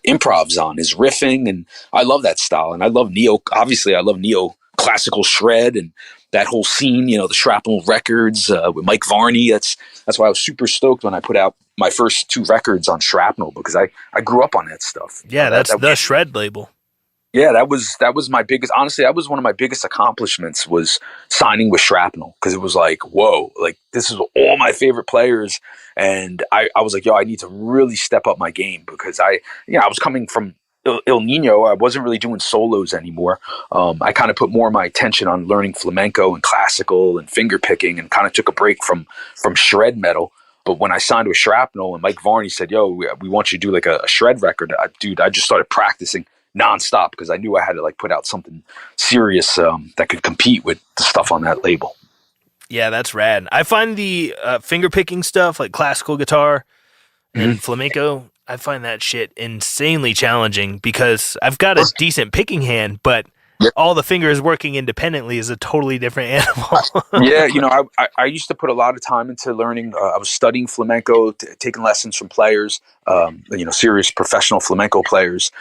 improvs on his riffing, and I love that style, and I love neo. Obviously, I love neo classical shred and that whole scene. The Shrapnel Records with Mike Varney. That's why I was super stoked when I put out my first 2 records on Shrapnel, because I grew up on that stuff. Yeah, that's the shred label. Yeah, that was my biggest. Honestly, that was one of my biggest accomplishments, was signing with Shrapnel, because it was like, whoa, like this is all my favorite players, and I was like, yo, I need to really step up my game, because I was coming from Ill Niño. I wasn't really doing solos anymore. I kind of put more of my attention on learning flamenco and classical and finger picking, and kind of took a break from shred metal. But when I signed with Shrapnel and Mike Varney said, yo, we want you to do like a shred record, I just started practicing nonstop, because I knew I had to like put out something serious that could compete with the stuff on that label. Yeah, that's rad. I find the finger picking stuff, like classical guitar and flamenco, I find that shit insanely challenging, because I've got a decent picking hand, but all the fingers working independently is a totally different animal. Yeah, I used to put a lot of time into learning. I was studying flamenco, taking lessons from players, serious professional flamenco players,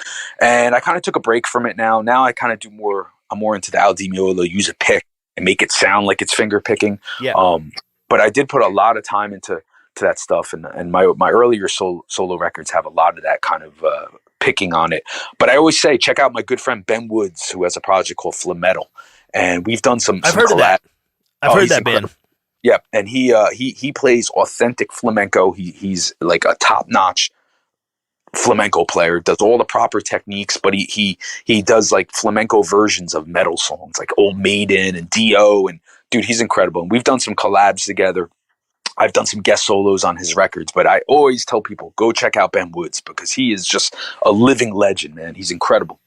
and I kind of took a break from it now. Now I kind of do more. I'm more into the Al Di Meola, use a pick and make it sound like it's finger picking. Yeah. But I did put a lot of time into that stuff, and my earlier solo records have a lot of that kind of picking on it. But I always say, check out my good friend Ben Woods, who has a project called Flametal, and we've done some. I've heard of that. I've heard that band. Yeah, and he plays authentic flamenco. He's like a top notch flamenco player. Does all the proper techniques, but he does like flamenco versions of metal songs, like Old Maiden and Dio. And dude, he's incredible. And we've done some collabs together. I've done some guest solos on his records, but I always tell people, go check out Ben Woods, because he is just a living legend, man. He's incredible.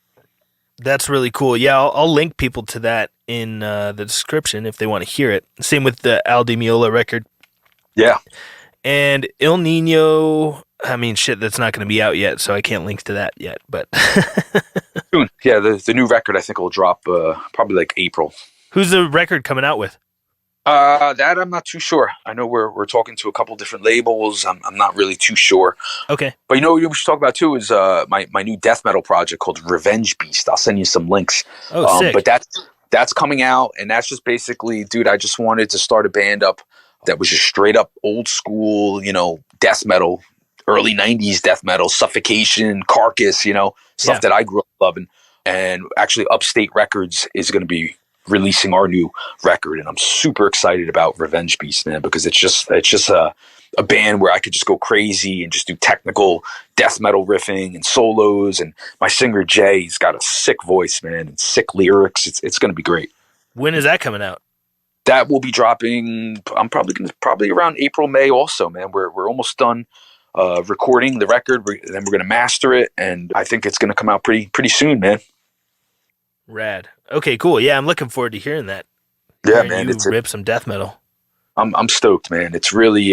That's really cool. Yeah, I'll link people to that in the description if they want to hear it. Same with the Al Di Meola record. Yeah. And Ill Niño, I mean, shit, that's not going to be out yet, so I can't link to that yet. But soon. Yeah, the new record I think will drop probably like April. Who's the record coming out with? That I'm not too sure. I know we're talking to a couple different labels. I'm not really too sure. Okay. But what we should talk about too is my new death metal project called Revenge Beast. I'll send you some links. Oh, sick. But that's coming out, and that's just basically, dude, I just wanted to start a band up that was just straight up old school, death metal, early 90s death metal, Suffocation, Carcass, stuff that I grew up loving. And actually Upstate Records is going to be releasing our new record, and I'm super excited about Revenge Beast, man, because it's just a band where I could just go crazy and just do technical death metal riffing and solos, and my singer Jay, he's got a sick voice, man, and sick lyrics. It's going to be great. When is that coming out? That will be dropping. I'm probably around April, May. Also, man, we're almost done recording the record. Then we're going to master it, and I think it's going to come out pretty soon, man. Rad. Okay, cool. Yeah, I'm looking forward to hearing that. Yeah, man. You rip some death metal. I'm stoked, man. It's really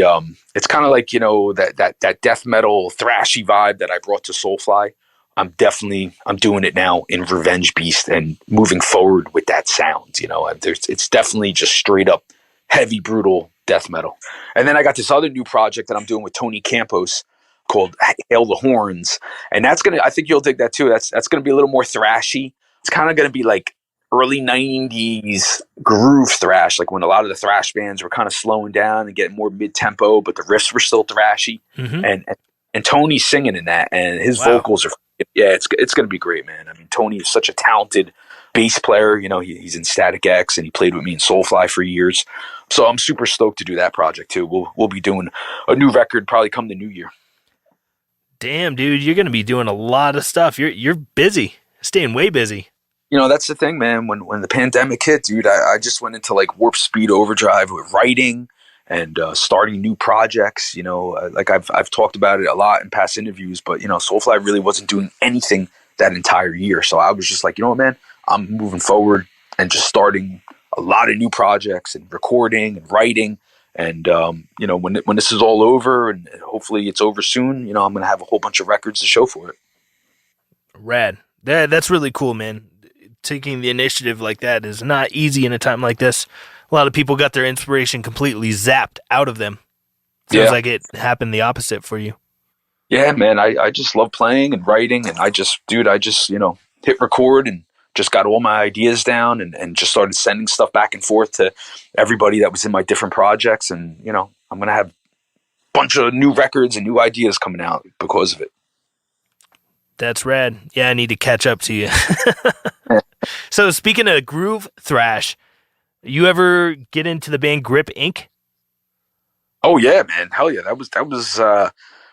it's kind of like that death metal thrashy vibe that I brought to Soulfly. I'm doing it now in Revenge Beast and moving forward with that sound. It's definitely just straight up heavy, brutal death metal. And then I got this other new project that I'm doing with Tony Campos called Hail the Horns, and I think you'll dig that too. That's gonna be a little more thrashy. It's kind of going to be like early 90s groove thrash, like when a lot of the thrash bands were kind of slowing down and getting more mid-tempo, but the riffs were still thrashy. Mm-hmm. And Tony's singing in that, and his vocals are, it's going to be great, man. I mean, Tony is such a talented bass player. He's in Static X, and he played with me in Soulfly for years. So I'm super stoked to do that project too. We'll be doing a new record probably come the new year. Damn, dude, you're gonna be doing a lot of stuff. You're busy, staying way busy. That's the thing, man. When the pandemic hit, dude, I just went into like warp speed overdrive with writing and starting new projects. Like I've talked about it a lot in past interviews, but Soulfly really wasn't doing anything that entire year. So I was just like, you know what, man, I'm moving forward and just starting a lot of new projects and recording and writing. And when this is all over, and hopefully it's over soon, I'm gonna have a whole bunch of records to show for it. Rad. That's really cool, man. Taking the initiative like that is not easy in a time like this. A lot of people got their inspiration completely zapped out of them. Sounds like it happened the opposite for you. Yeah, man. I just love playing and writing, and I just hit record and just got all my ideas down and just started sending stuff back and forth to everybody that was in my different projects. And, I'm going to have a bunch of new records and new ideas coming out because of it. That's rad. Yeah, I need to catch up to you. So speaking of groove thrash, you ever get into the band Grip Inc.? Oh yeah, man. Hell yeah. That was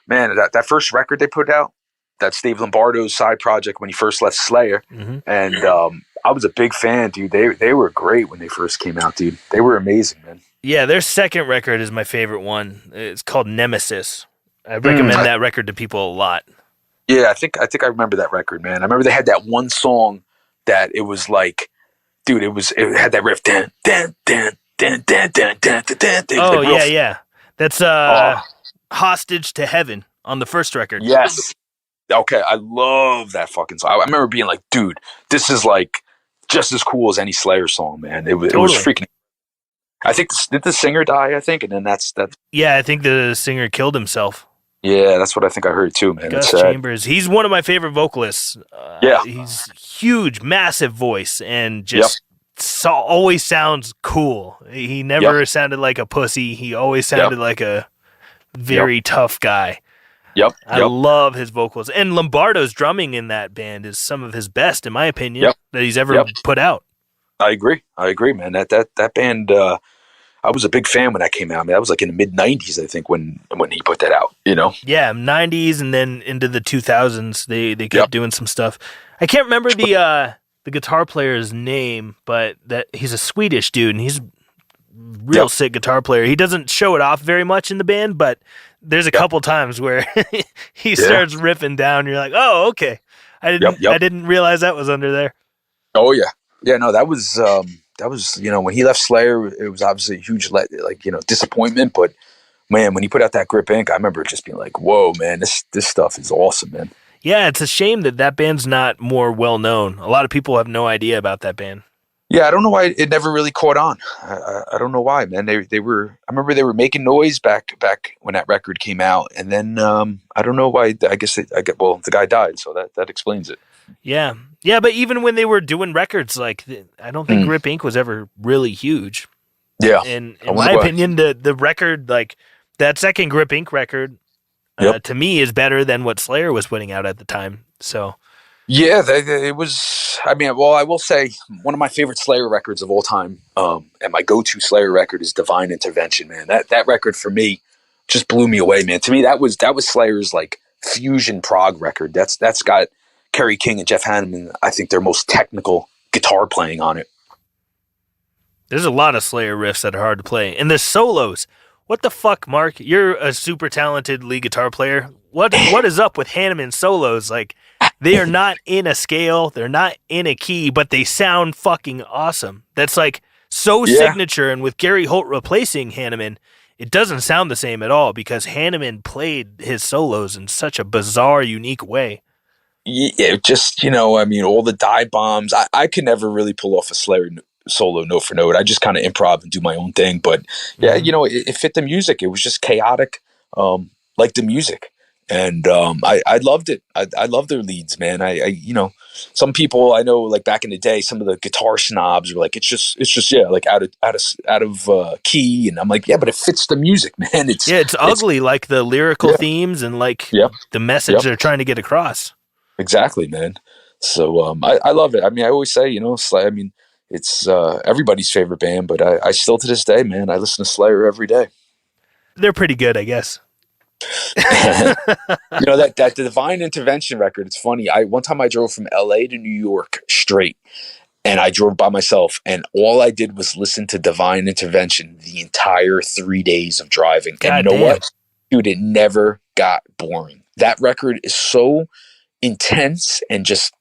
man, that first record they put out, that's Dave Lombardo's side project when he first left Slayer. Mm-hmm. And I was a big fan, dude. They were great when they first came out, dude. They were amazing, man. Yeah, their second record is my favorite one. It's called Nemesis. I recommend that record to people a lot. Yeah, I think I remember that record, man. I remember they had that one song that it was like, dude, it had that riff. Dan, dan, dan, dan, dan, dan, dan, dan, dan. Oh, yeah. That's Hostage to Heaven on the first record. Yes. Okay, I love that fucking song. I remember being like, dude, this is like just as cool as any Slayer song, man. It was freaking. I think did the singer die? I think, and then that's. Yeah, I think the singer killed himself. Yeah, that's what I think I heard too, man. Gus Chambers. He's one of my favorite vocalists. He's huge, massive voice, and just always sounds cool. He never sounded like a pussy. He always sounded like a very tough guy. I love his vocals. And Lombardo's drumming in that band is some of his best, in my opinion, that he's ever put out. I agree, man. That band, I was a big fan when that came out. I mean, that was like in the mid-'90s, I think, when he put that out, Yeah, 90s and then into the 2000s, they kept doing some stuff. I can't remember the guitar player's name, but that he's a Swedish dude, and he's real sick guitar player. He doesn't show it off very much in the band, but there's a couple times where he starts riffing down. You're like, oh, okay. I didn't realize that was under there. Oh yeah, no, that was when he left Slayer, it was obviously a huge disappointment. But man, when he put out that Grip Inc., I remember just being like, whoa, man, this stuff is awesome, man. Yeah, it's a shame that band's not more well known. A lot of people have no idea about that band. Yeah, I don't know why it never really caught on. I don't know why, man. They were. I remember they were making noise back when that record came out, and then I don't know why. I guess the guy died, so that explains it. Yeah, but even when they were doing records, I don't think Grip Inc. was ever really huge. Yeah, and in my opinion, the record, like that second Grip Inc. record, to me is better than what Slayer was putting out at the time. So. Yeah, it was. I mean, well, I will say one of my favorite Slayer records of all time, and my go-to Slayer record is Divine Intervention. Man, that record for me just blew me away, man. To me, that was Slayer's like fusion prog record. That's got Kerry King and Jeff Hanneman. I think their most technical guitar playing on it. There's a lot of Slayer riffs that are hard to play, and the solos. What the fuck, Mark? You're a super talented lead guitar player. What is up with Hanneman solos? Like. They are not in a scale, they're not in a key, but they sound fucking awesome. That's like so signature, and with Gary Holt replacing Hanneman, it doesn't sound the same at all because Hanneman played his solos in such a bizarre, unique way. Yeah, just, I mean, all the dive bombs. I could never really pull off a Slayer solo note for note. I just kind of improv and do my own thing. But yeah, it fit the music. It was just chaotic, like the music. And I loved it. I love their leads, man. Some people I know, like back in the day, some of the guitar snobs were like, it's just like out of key, and I'm like, yeah, but it fits the music, man. It's ugly, like the lyrical themes and like the message they're trying to get across. Exactly, man. So I love it. I mean, I always say, I mean, it's everybody's favorite band, but I still to this day, man, I listen to Slayer every day. They're pretty good, I guess. That the Divine Intervention record, it's funny. One time I drove from LA to New York straight, and I drove by myself, and all I did was listen to Divine Intervention the entire 3 days of driving. God and you know damn. what? Dude, it never got boring. That record is so intense and just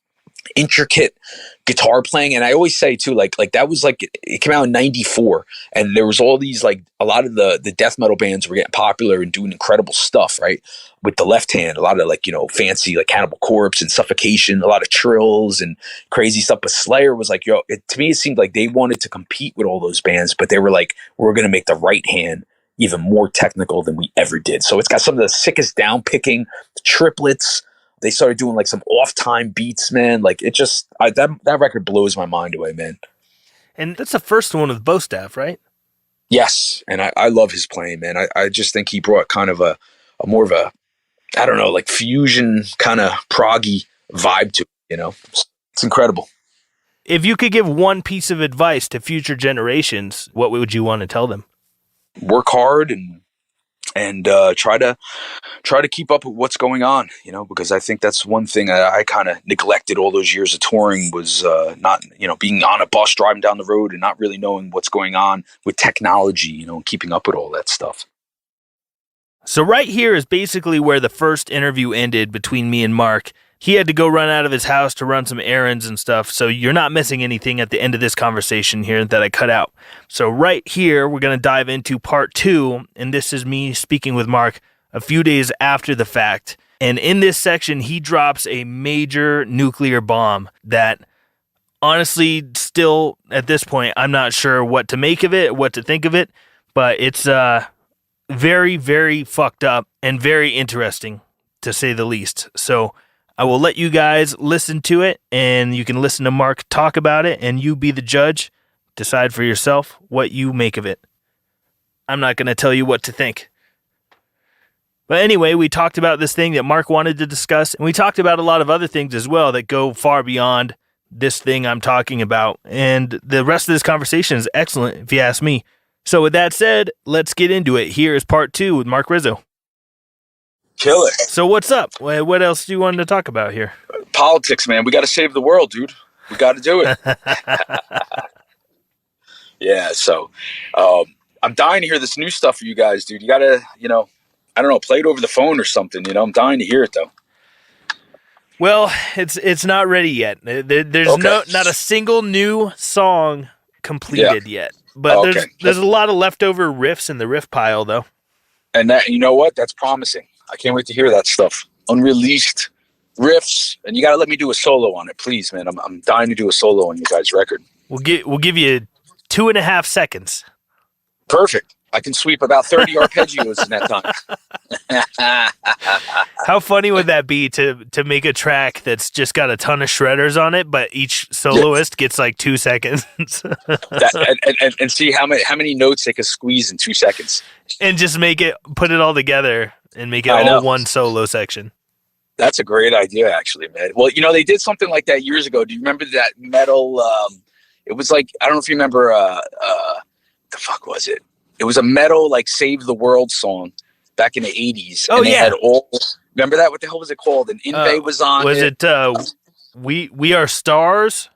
intricate guitar playing. And I always say too, like that was like, it came out in 94, and there was all these, like, a lot of the death metal bands were getting popular and doing incredible stuff, right? With the left hand, a lot of, like, fancy, like Cannibal Corpse and Suffocation, a lot of trills and crazy stuff. But Slayer was like, to me, it seemed like they wanted to compete with all those bands, but they were like, we're going to make the right hand even more technical than we ever did. So it's got some of the sickest down picking, triplets. They started doing like some off time beats, man. Like, it just, that record blows my mind away, man. And that's the first one with Bostaff, right? Yes. And I love his playing, man. I just think he brought kind of a more of a, I don't know, like fusion kind of proggy vibe to it, It's incredible. If you could give one piece of advice to future generations, what would you want to tell them? Work hard and try to keep up with what's going on, because I think that's one thing I kind of neglected all those years of touring was not, being on a bus driving down the road and not really knowing what's going on with technology, keeping up with all that stuff. So right here is basically where the first interview ended between me and Mark. He had to go run out of his house to run some errands and stuff, so you're not missing anything at the end of this conversation here that I cut out. So right here, we're going to dive into part 2, and this is me speaking with Mark a few days after the fact. And in this section, he drops a major nuclear bomb that, honestly, still at this point, I'm not sure what to make of it, what to think of it, but it's very, very fucked up and very interesting, to say the least. So I will let you guys listen to it, and you can listen to Mark talk about it, and you be the judge. Decide for yourself what you make of it. I'm not going to tell you what to think. But anyway, we talked about this thing that Mark wanted to discuss, and we talked about a lot of other things as well that go far beyond this thing I'm talking about. And the rest of this conversation is excellent, if you ask me. So with that said, let's get into it. Here is part 2 with Marc Rizzo. Kill it. So what's up? What else do you want to talk about here? Politics, man. We got to save the world, dude. We got to do it. Yeah, so I'm dying to hear this new stuff for you guys, dude. You got to, I don't know, play it over the phone or something, I'm dying to hear it, though. Well, it's not ready yet. There's Okay. not a single new song completed yet. But there's a lot of leftover riffs in the riff pile, though. And that, you know what? That's promising. I can't wait to hear that stuff. Unreleased riffs, and you got to let me do a solo on it, please, man. I'm dying to do a solo on you guys' record. We'll give you 2.5 seconds. Perfect. I can sweep about 30 arpeggios in that time. How funny would that be to make a track that's just got a ton of shredders on it, but each soloist gets like 2 seconds? and see how many notes they can squeeze in 2 seconds. And just put it all together and make it all one solo section. That's a great idea, actually, man. Well, they did something like that years ago. Do you remember that metal? It was like, I don't know if you remember, the fuck was it? It was a metal, like, Save the World song back in the 80s. Oh, and they had remember that? What the hell was it called? And Inve was on was it. We Are Stars?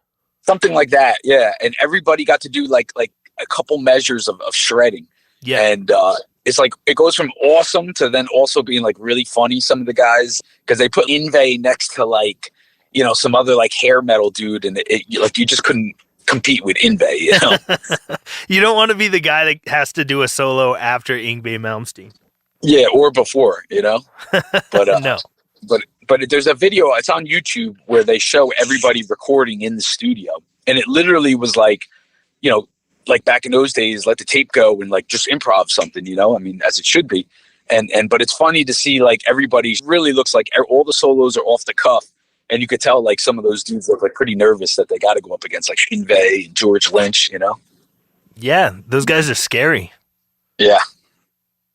Something like that, yeah. And everybody got to do, like a couple measures of shredding. Yeah. And it's like, it goes from awesome to then also being, like, really funny, some of the guys, because they put Inve next to, like, some other, like, hair metal dude, and like, you just couldn't compete with Yngwie, You don't want to be the guy that has to do a solo after Yngwie Malmsteen. Yeah, or before, But no. But there's a video, it's on YouTube, where they show everybody recording in the studio, and it literally was like, like back in those days, let the tape go and, like, just improv something, I mean, as it should be. But it's funny to see, like, everybody really looks like all the solos are off the cuff. And you could tell, like, some of those dudes look, like, pretty nervous that they got to go up against, like, Yngwie and George Lynch, Yeah, those guys are scary. Yeah.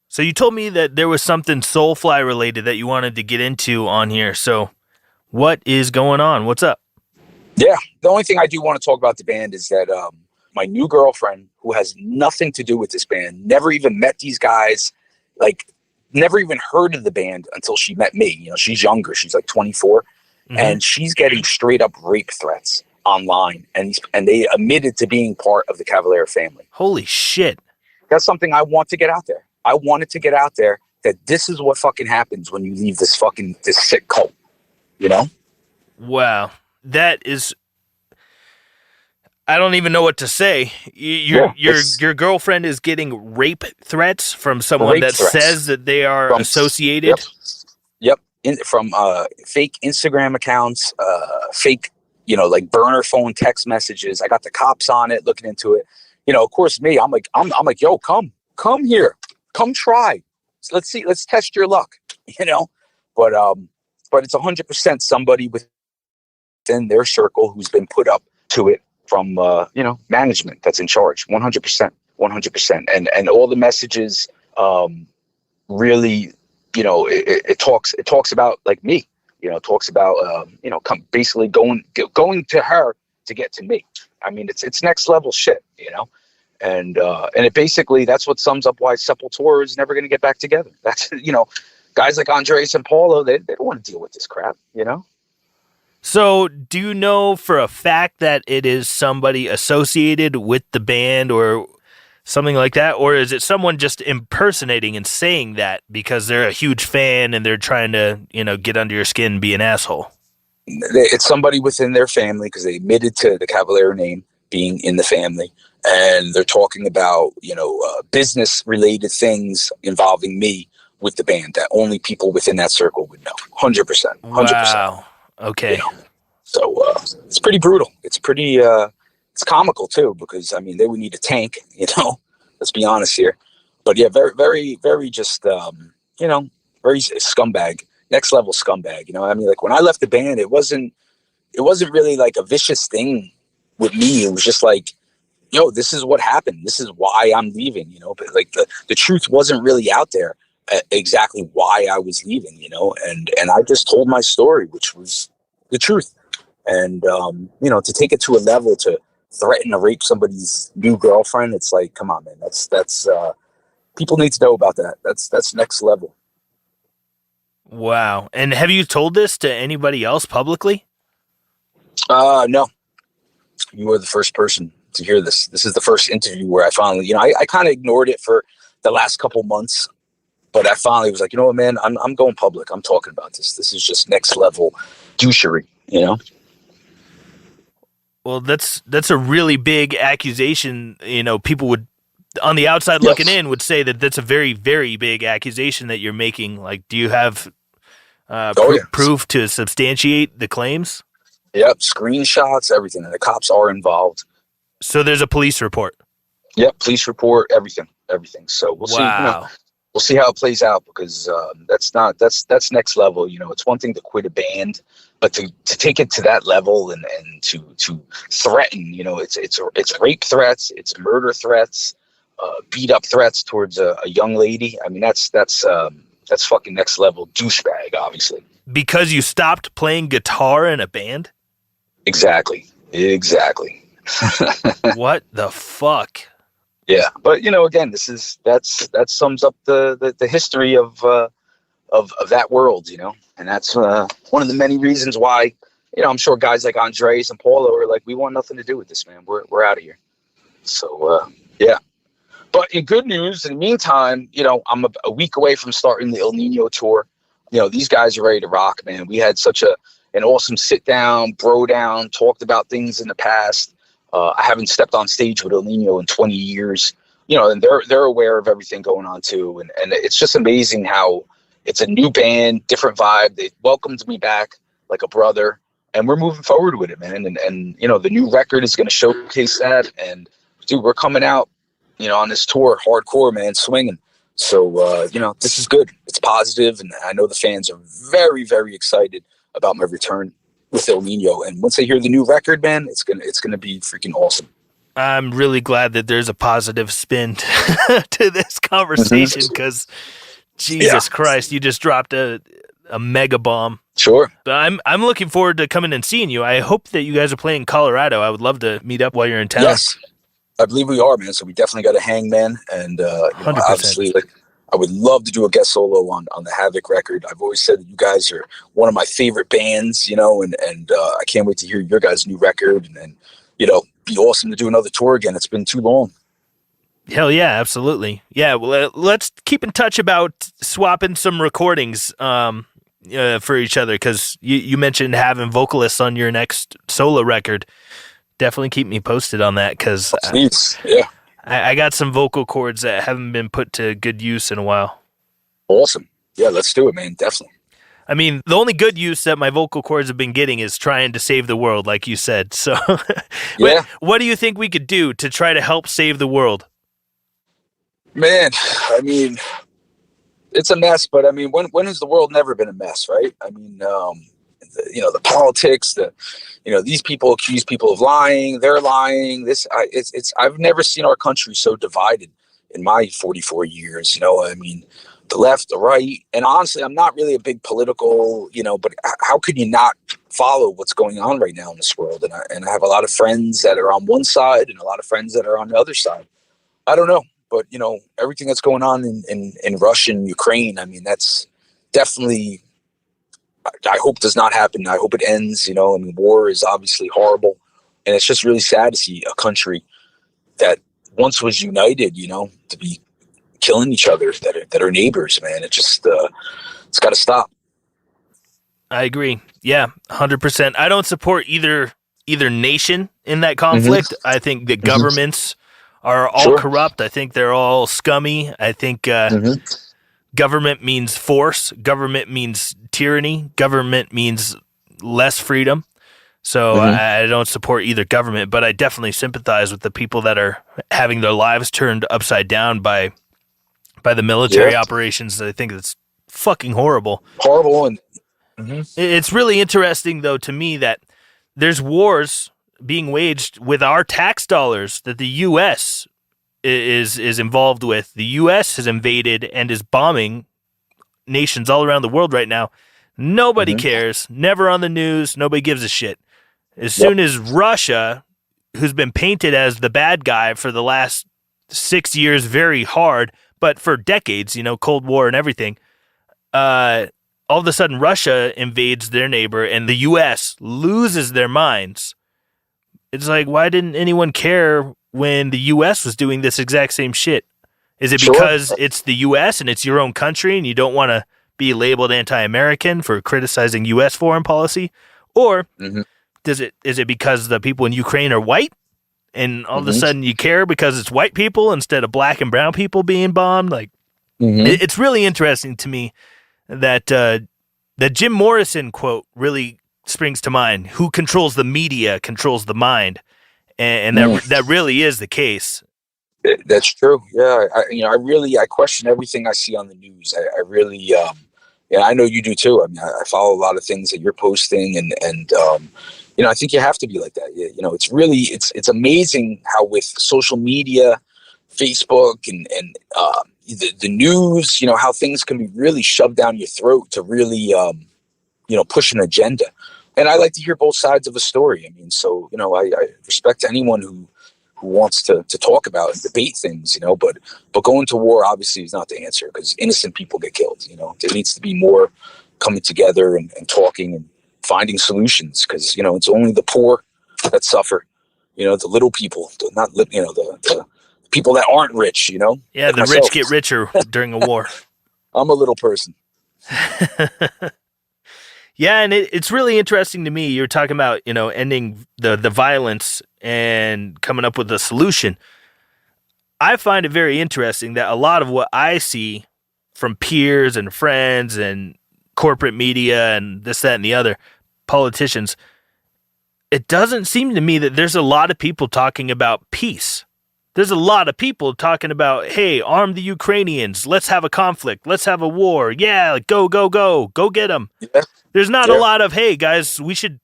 So you told me that there was something Soulfly related that you wanted to get into on here. So what is going on? What's up? Yeah. The only thing I do want to talk about the band is that my new girlfriend, who has nothing to do with this band, never even met these guys, like, never even heard of the band until she met me. You know, she's younger. She's like 24, and she's getting straight up rape threats online, and they admitted to being part of the Cavalier family. Holy shit. That's something I want to get out there. I wanted to get out there that this is what fucking happens when you leave this sick cult, you know? Wow. That is, I don't even know what to say. Your girlfriend is getting rape threats from someone that says that they are associated. Yep. From fake Instagram accounts, fake, you know, like burner phone text messages. I got the cops on it, looking into it. You know, of course, me, I'm like, yo, come here, come try. Let's see, let's test your luck, you know. But it's 100% somebody within their circle who's been put up to it from you know, management that's in charge. 100%. And all the messages really, you know, it talks about like me, you know, talks about you know, basically going to her to get to me. I mean, it's next level shit, you know, and it basically, that's what sums up why Sepultura is never going to get back together. That's, you know, guys like Andres and Paulo, they don't want to deal with this crap, you know. So, do you know for a fact that it is somebody associated with the band or something like that, or is it someone just impersonating and saying that because they're a huge fan and they're trying to, you know, get under your skin and be an asshole? It's somebody within their family because they admitted to the Cavalier name being in the family, and they're talking about, you know, business related things involving me with the band that only people within that circle would know. 100%. Wow. Okay. You know? So it's pretty brutal. It's pretty it's comical too, because I mean, they would need a tank, you know, let's be honest here. But yeah, very, very, very just you know, very scumbag. Next level scumbag, you know. I mean, like when I left the band, it wasn't really like a vicious thing with me. It was just like, yo, this is what happened. This is why I'm leaving, you know. But like the truth wasn't really out there exactly why I was leaving, you know. And I just told my story, which was the truth. And you know, to take it to a level to threaten to rape somebody's new girlfriend, it's like, come on, man. That's people need to know about that. That's next level. Wow. And have you told this to anybody else publicly? No. You were the first person to hear this. This is the first interview where I finally, you know, I kind of ignored it for the last couple months, but I finally was like, you know what, man, I'm going public. I'm talking about this. This is just next level douchery, you know? Well, that's a really big accusation. You know, people would, on the outside looking in, would say that that's a very, very big accusation that you're making. Like, do you have proof to substantiate the claims? Yep, screenshots, everything. And the cops are involved. So there's a police report? Yep, police report, everything. So we'll see. You know, we'll see how it plays out, because that's next level. You know, it's one thing to quit a band, but to take it to that level and to threaten, you know, it's rape threats, it's murder threats, beat up threats towards a young lady. I mean, that's fucking next level douchebag, obviously. Because you stopped playing guitar in a band? Exactly. What the fuck? Yeah, but you know, again, that sums up the history of that world, you know, and that's one of the many reasons why, you know, I'm sure guys like Andres and Paulo are like, we want nothing to do with this, man. We're out of here. So yeah. But in good news, in the meantime, you know, I'm a week away from starting the Ill Niño tour. You know, these guys are ready to rock, man. We had such an awesome sit down, bro down, talked about things in the past. I haven't stepped on stage with Ill Niño in 20 years, you know, and they're aware of everything going on too. And it's just amazing how it's a new band, different vibe. They welcomed me back like a brother, and we're moving forward with it, man. And you know, the new record is going to showcase that. And dude, we're coming out, you know, on this tour, hardcore, man, swinging. So, you know, this is good. It's positive, and I know the fans are very, very excited about my return with Ill Niño. And once they hear the new record, man, it's gonna be freaking awesome. I'm really glad that there's a positive spin to this conversation, because Jesus Christ, you just dropped a mega bomb. Sure. But I'm looking forward to coming and seeing you. I hope that you guys are playing Colorado. I would love to meet up while you're in town. Yes. I believe we are, man. So we definitely got to hang, man. And you know, obviously, like, I would love to do a guest solo on the Havoc record. I've always said that you guys are one of my favorite bands, and I can't wait to hear your guys' new record, and be awesome to do another tour again. It's been too long. Hell yeah, absolutely. Yeah, well, let's keep in touch about swapping some recordings for each other, because you mentioned having vocalists on your next solo record. Definitely keep me posted on that, because yeah. I got some vocal cords that haven't been put to good use in a while. Awesome. Yeah, let's do it, man. Definitely. I mean, the only good use that my vocal cords have been getting is trying to save the world, like you said. So yeah. What do you think we could do to try to help save the world? Man, I mean, it's a mess, but I mean, when has the world never been a mess, right? I mean, the politics, these people accuse people of lying, they're lying. I've never seen our country so divided in my 44 years. I mean, the left, the right, and honestly, I'm not really a big political, but how could you not follow what's going on right now in this world? And I have a lot of friends that are on one side and a lot of friends that are on the other side. I don't know. But, everything that's going on in Russia and Ukraine, I mean, that's definitely, I hope does not happen. I hope it ends. I mean, war is obviously horrible. And it's just really sad to see a country that once was united, to be killing each other that are neighbors, man. It just, it's got to stop. I agree. Yeah, 100%. I don't support either nation in that conflict. Mm-hmm. I think the governments are all corrupt. I think they're all scummy. I think government means force. Government means tyranny. Government means less freedom. So I don't support either government, but I definitely sympathize with the people that are having their lives turned upside down by the military operations. I think it's fucking horrible. Horrible. And it's really interesting, though, to me that there's wars being waged with our tax dollars that the U.S. is involved with. The U.S. has invaded and is bombing nations all around the world right now. Nobody cares. Never on the news. Nobody gives a shit. As soon as Russia, who's been painted as the bad guy for the last 6 years very hard, but for decades, Cold War and everything, all of a sudden Russia invades their neighbor and the U.S. loses their minds. It's like, why didn't anyone care when the U.S. was doing this exact same shit? Is it because it's the U.S. and it's your own country and you don't want to be labeled anti-American for criticizing U.S. foreign policy? Or is it because the people in Ukraine are white and all of a sudden you care because it's white people instead of black and brown people being bombed? Like, it's really interesting to me that the Jim Morrison quote really springs to mind. Who controls the media controls the mind, and that really is the case. That's true. Yeah, I question everything I see on the news. I really, I know you do too. I mean, I follow a lot of things that you're posting, and I think you have to be like that. It's really it's amazing how with social media, Facebook, and the news, how things can be really shoved down your throat to really push an agenda. And I like to hear both sides of a story. I mean, so, I respect anyone who wants to talk about and debate things, but going to war obviously is not the answer because innocent people get killed. There needs to be more coming together and talking and finding solutions because, it's only the poor that suffer, the little people, the people that aren't rich, Yeah, like the myself. Rich get richer during a war. I'm a little person. Yeah, and it's really interesting to me. You're talking about, ending the violence and coming up with a solution. I find it very interesting that a lot of what I see from peers and friends and corporate media and this, that, and the other, politicians, it doesn't seem to me that there's a lot of people talking about peace. There's a lot of people talking about, hey, arm the Ukrainians. Let's have a conflict. Let's have a war. Yeah, go, go, go. Go get them. Yeah. There's not a lot of, hey, guys, we should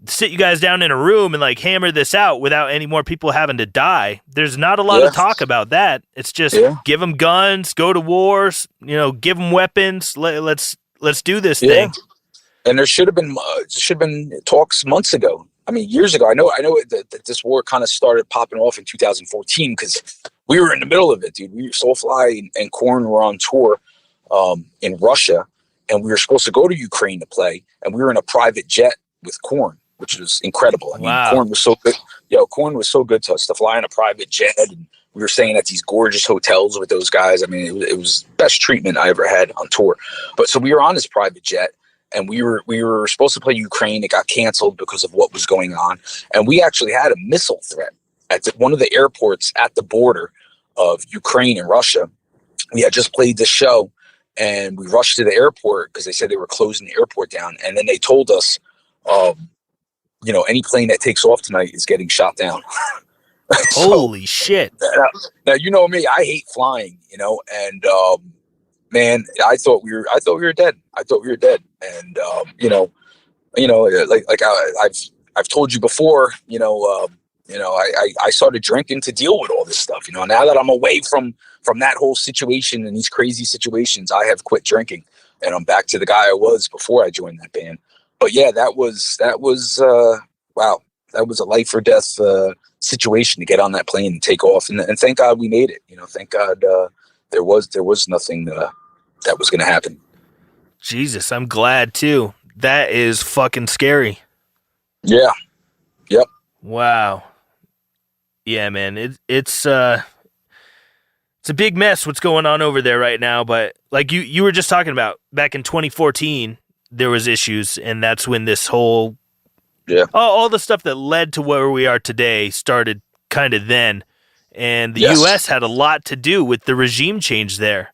sit you guys down in a room and hammer this out without any more people having to die. There's not a lot of talk about that. It's just give them guns, go to wars, give them weapons. Let's do this thing. And there should have been talks months ago. I mean, years ago. I know that this war kind of started popping off in 2014 because we were in the middle of it, dude. Soulfly and Korn were on tour in Russia, and we were supposed to go to Ukraine to play, and we were in a private jet with Korn, which was incredible. I mean, Korn was so good. Korn was so good to us to fly in a private jet, and we were staying at these gorgeous hotels with those guys. I mean, it was best treatment I ever had on tour. But so we were on this private jet, and we were supposed to play Ukraine. It got canceled because of what was going on, and we actually had a missile threat at one of the airports at the border of Ukraine and Russia. We had just played the show, and we rushed to the airport because they said they were closing the airport down. And then they told us, any plane that takes off tonight is getting shot down. Holy shit. Now, you know me, I hate flying, and, man, I thought we were dead. And, I've told you before, I started drinking to deal with all this stuff. Now that I'm away from that whole situation and these crazy situations, I have quit drinking, and I'm back to the guy I was before I joined that band. But yeah, that was wow. That was a life or death situation to get on that plane and take off. And thank God we made it. Thank God there was nothing that was going to happen. Jesus, I'm glad too. That is fucking scary. Yeah. Yep. Wow. Yeah, man. It's a big mess what's going on over there right now. But like you were just talking about, back in 2014, there was issues, and that's when this whole all the stuff that led to where we are today started kind of then. And the U.S. had a lot to do with the regime change there.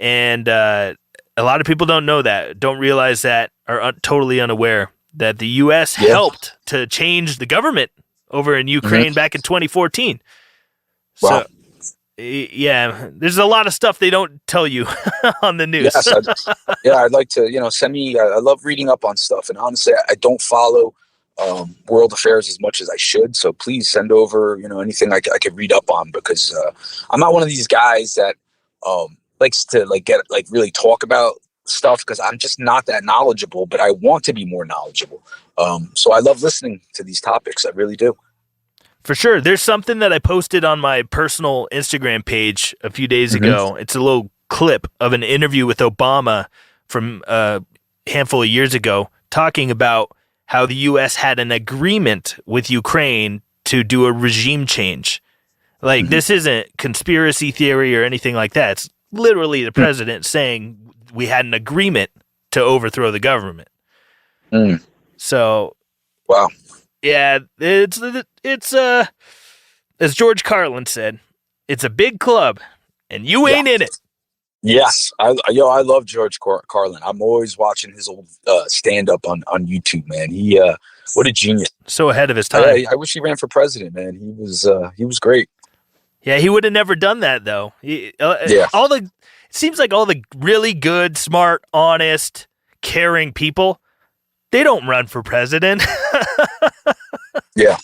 And a lot of people don't know that, don't realize that, are totally unaware that the U.S. helped to change the government over in Ukraine back in 2014. Wow. So, yeah, there's a lot of stuff they don't tell you on the news. Yes, I'd like to, send me, I love reading up on stuff. And honestly, I don't follow world affairs as much as I should. So please send over, anything I could read up on, because I'm not one of these guys that likes to really talk about stuff, because I'm just not that knowledgeable, but I want to be more knowledgeable. So I love listening to these topics. I really do. For sure. There's something that I posted on my personal Instagram page a few days ago. It's a little clip of an interview with Obama from a handful of years ago, talking about how the U.S. had an agreement with Ukraine to do a regime change. Like, this isn't conspiracy theory or anything like that. It's literally the president saying we had an agreement to overthrow the government. So, wow. Yeah, it's as George Carlin said, it's a big club, and you ain't in it. Yes, I love George Carlin. I'm always watching his old stand up on YouTube, man. He what a genius. So ahead of his time. I wish he ran for president, man. He was great. Yeah, he would have never done that though. It seems like all the really good, smart, honest, caring people, they don't run for president. Yeah.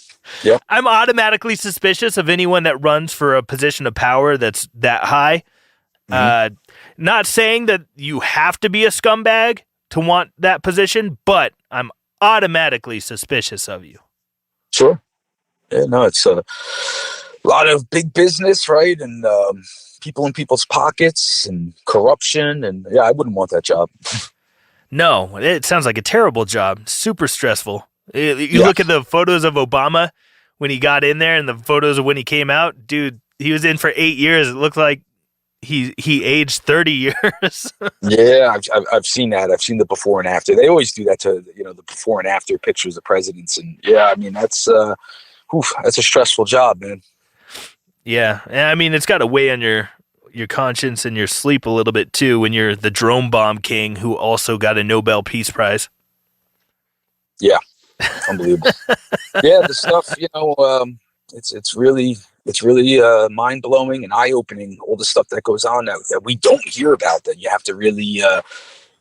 I'm automatically suspicious of anyone that runs for a position of power that's that high. Not saying that you have to be a scumbag to want that position, but I'm automatically suspicious of you. Sure. Yeah, no, it's a lot of big business, right? And people in people's pockets and corruption. And yeah, I wouldn't want that job. No, it sounds like a terrible job. Super stressful. You look at the photos of Obama when he got in there and the photos of when he came out. Dude, he was in for 8 years. It looked like he aged 30 years. Yeah, I've seen that. I've seen the before and after. They always do that to, the before and after pictures of presidents. And yeah, I mean, that's a stressful job, man. Yeah. And I mean, it's got to weigh on your conscience and your sleep a little bit too when you're the drone bomb king who also got a Nobel Peace Prize. Yeah. Unbelievable. Yeah, the stuff, it's really mind blowing and eye opening. All the stuff that goes on that we don't hear about, that you have to really,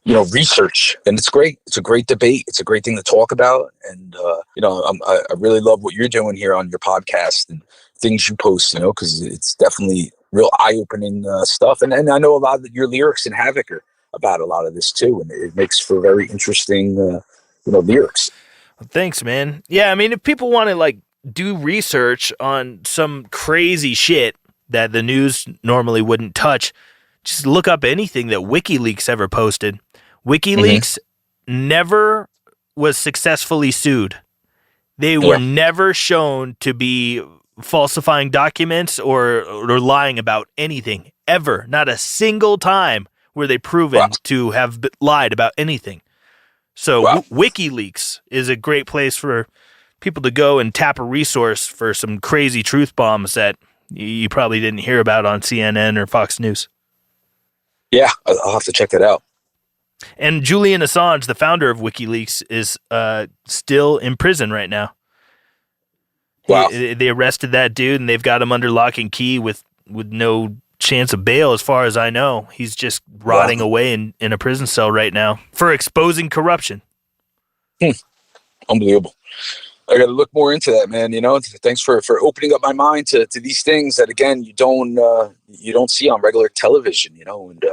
research. And it's great. It's a great debate. It's a great thing to talk about. And I really love what you're doing here on your podcast and things you post. Because it's definitely real eye opening stuff. And I know a lot of your lyrics in Havoc are about a lot of this too, and it makes for very interesting, lyrics. Thanks, man. Yeah, I mean, if people want to do research on some crazy shit that the news normally wouldn't touch. Just look up anything that WikiLeaks ever posted. WikiLeaks never was successfully sued. They were never shown to be falsifying documents or lying about anything, ever. Not a single time were they proven to have lied about anything. So WikiLeaks is a great place for people to go and tap a resource for some crazy truth bombs that you probably didn't hear about on CNN or Fox News. Yeah, I'll have to check that out. And Julian Assange, the founder of WikiLeaks, is still in prison right now. Wow. They arrested that dude, and they've got him under lock and key with no chance of bail, as far as I know. He's just rotting away in a prison cell right now for exposing corruption. Unbelievable. I got to look more into that, man. Thanks for opening up my mind to these things that, again, you don't see on regular television, and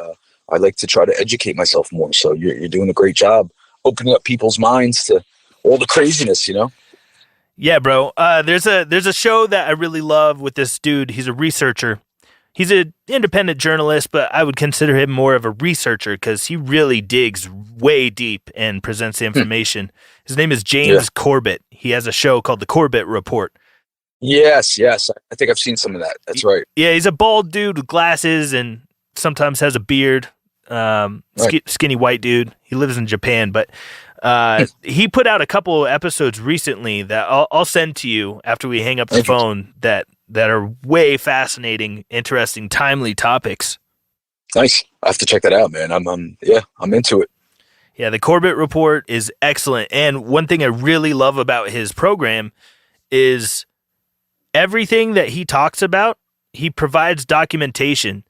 I like to try to educate myself more. So you're doing a great job opening up people's minds to all the craziness, Yeah, bro. There's a show that I really love with this dude. He's a researcher. He's an independent journalist, but I would consider him more of a researcher because he really digs way deep and presents the information. His name is James Corbett. He has a show called The Corbett Report. Yes. I think I've seen some of that. That's right. Yeah, he's a bald dude with glasses and sometimes has a beard. Skinny white dude. He lives in Japan, but he put out a couple episodes recently that I'll send to you after we hang up the phone that are way fascinating, interesting, timely topics. Nice. I have to check that out, man. I'm into it. Yeah, the Corbett Report is excellent. And one thing I really love about his program is everything that he talks about, he provides documentation.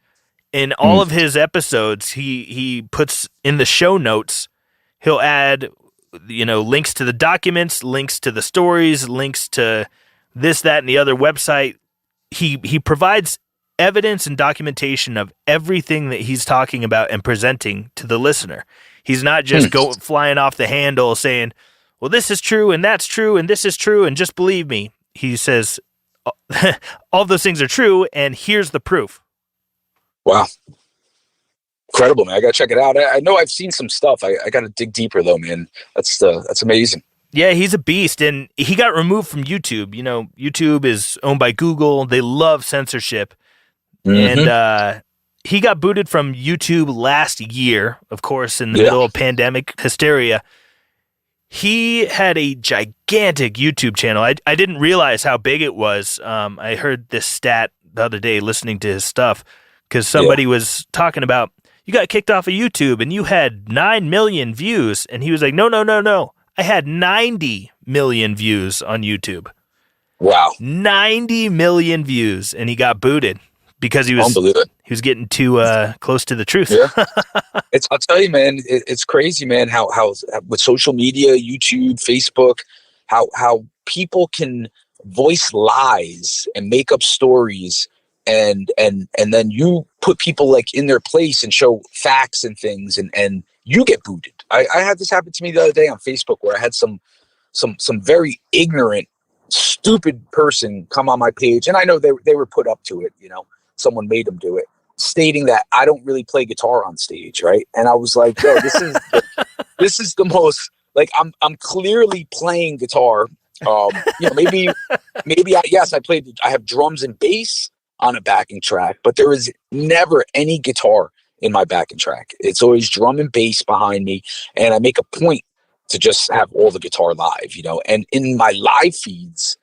In all of his episodes, he puts in the show notes, he'll add, links to the documents, links to the stories, links to this, that, and the other website. He provides evidence and documentation of everything that he's talking about and presenting to the listener. He's not just flying off the handle saying, well, this is true, and that's true, and this is true, and just believe me. He says, all those things are true, and here's the proof. Wow. Incredible, man. I got to check it out. I know I've seen some stuff. I got to dig deeper, though, man. That's amazing. Yeah, he's a beast, and he got removed from YouTube. YouTube is owned by Google. They love censorship. And he got booted from YouTube last year, of course, in the middle of pandemic hysteria. He had a gigantic YouTube channel. I didn't realize how big it was. I heard this stat the other day listening to his stuff because somebody was talking about, you got kicked off of YouTube and you had 9 million views. And he was like, no. I had 90 million views on YouTube. Wow. 90 million views. And he got booted because he was getting too close to the truth. Yeah. I'll tell you, man, it's crazy, man, how with social media, YouTube, Facebook, how people can voice lies and make up stories and then you put people like in their place and show facts and things and you get booted. I had this happen to me the other day on Facebook where I had some very ignorant, stupid person come on my page, and I know they were put up to it, someone made them do it, stating that I don't really play guitar on stage, right? And I was like, yo, this is the most, like, I'm clearly playing guitar. Maybe I have drums and bass on a backing track, but there is never any guitar in my backing track. It's always drum and bass behind me, and I make a point to just have all the guitar live, and in my live feeds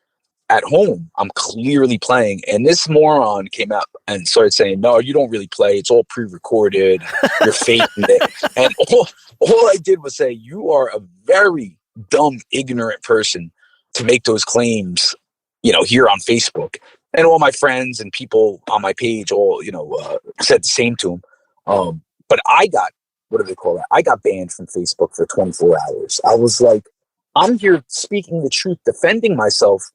at home, I'm clearly playing, and this moron came out and started saying, no, you don't really play. It's all pre-recorded. You're faking it. And all I did was say, you are a very dumb, ignorant person to make those claims, here on Facebook. And all my friends and people on my page all, said the same to him. But I got, what do they call that? I got banned from Facebook for 24 hours. I was like, I'm here speaking the truth, defending myself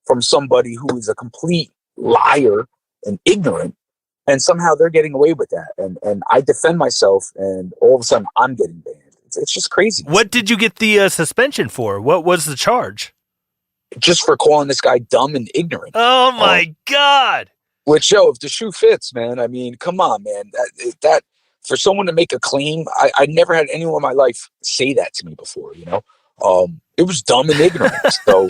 from somebody who is a complete liar and ignorant, and somehow they're getting away with that. And I defend myself, and all of a sudden I'm getting banned. It's just crazy. What did you get the suspension for? What was the charge? Just for calling this guy dumb and ignorant. Oh my God. Which, yo, if the shoe fits, man, I mean, come on, man. That for someone to make a claim, I never had anyone in my life say that to me before. It was dumb and ignorant. So,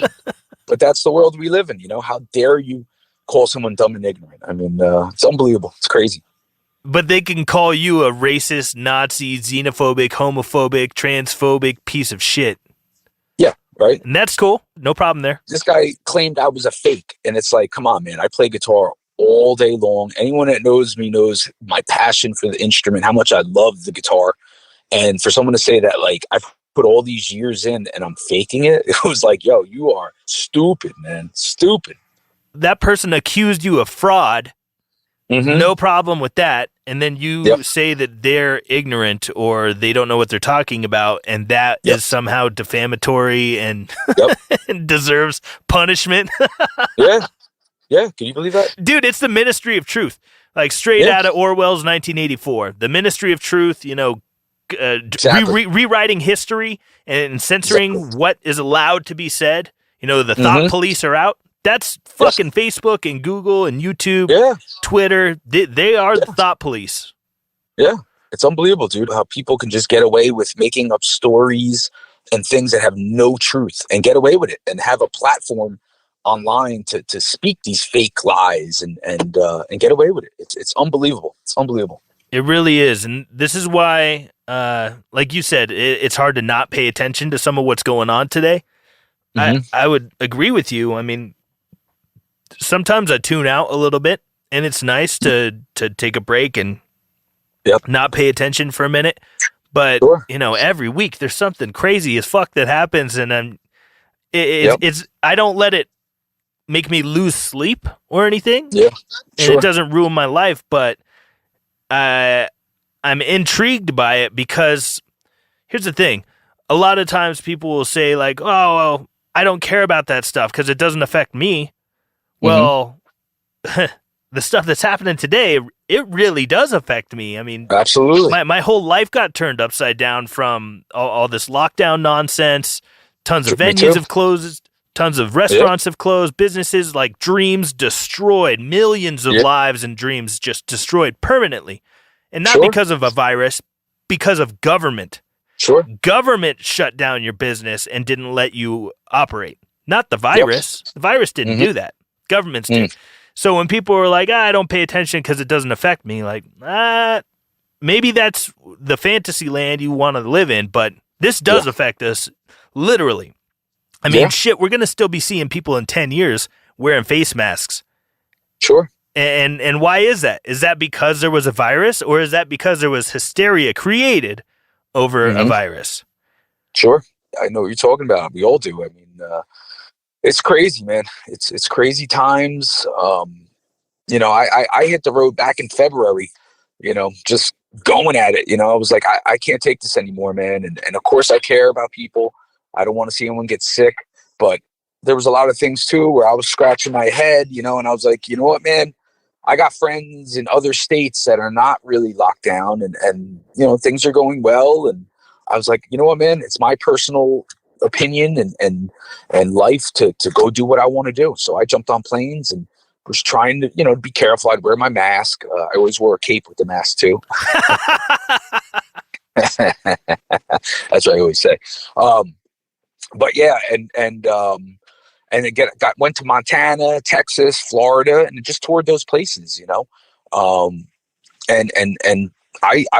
but that's the world we live in. How dare you call someone dumb and ignorant? I mean, it's unbelievable. It's crazy. But they can call you a racist, Nazi, xenophobic, homophobic, transphobic piece of shit. Yeah, right. And that's cool. No problem there. This guy claimed I was a fake, and it's like, come on, man. I play guitar all day long. Anyone that knows me knows my passion for the instrument, how much I love the guitar. And for someone to say that, like, I've put all these years in and I'm faking it, it was like, yo, you are stupid, man. Stupid. That person accused you of fraud. Mm-hmm. No problem with that. And then you say that they're ignorant or they don't know what they're talking about, and that is somehow defamatory and, and deserves punishment. Yeah. Can you believe that? Dude, it's the Ministry of Truth. Like straight out of Orwell's 1984. The Ministry of Truth, exactly. Rewriting history and censoring what is allowed to be said. The thought police are out. That's fucking Facebook and Google and YouTube, Twitter. They are the thought police. Yeah, it's unbelievable, dude, how people can just get away with making up stories and things that have no truth and get away with it and have a platform online to speak these fake lies and get away with it. It's unbelievable. It's unbelievable. It really is. And this is why, like you said, it's hard to not pay attention to some of what's going on today. I would agree with you. I mean, sometimes I tune out a little bit, and it's nice to take a break and not pay attention for a minute. But every week there's something crazy as fuck that happens, and it's I don't let it make me lose sleep or anything. Yeah, and it doesn't ruin my life, but I'm intrigued by it because here's the thing: a lot of times people will say like, "Oh, well, I don't care about that stuff because it doesn't affect me." Well, the stuff that's happening today, it really does affect me. I mean, absolutely. My whole life got turned upside down from all this lockdown nonsense. Tons of venues have closed. Tons of restaurants have closed. Businesses, like dreams destroyed. Millions of lives and dreams just destroyed permanently. And not because of a virus, because of government. Sure. Government shut down your business and didn't let you operate. Not the virus. The virus didn't do that. Governments do. So when people are like, I don't pay attention because it doesn't affect me, like, maybe that's the fantasy land you want to live in, but this does affect us literally. I mean, shit, we're going to still be seeing people in 10 years wearing face masks. Sure. And why is that? Is that because there was a virus, or is that because there was hysteria created over a virus? Sure. I know what you're talking about. We all do. I mean, it's crazy, man. It's crazy times. I hit the road back in February, just going at it. I was like, I can't take this anymore, man. And of course I care about people. I don't want to see anyone get sick, but there was a lot of things too where I was scratching my head, and I was like, you know what, man, I got friends in other states that are not really locked down and things are going well. And I was like, you know what, man, it's my personal opinion and life to go do what I want to do. So I jumped on planes and was trying to, be careful. I'd wear my mask. I always wore a cape with the mask too. That's what I always say. But yeah, and again, went to Montana, Texas, Florida, and just toured those places, and I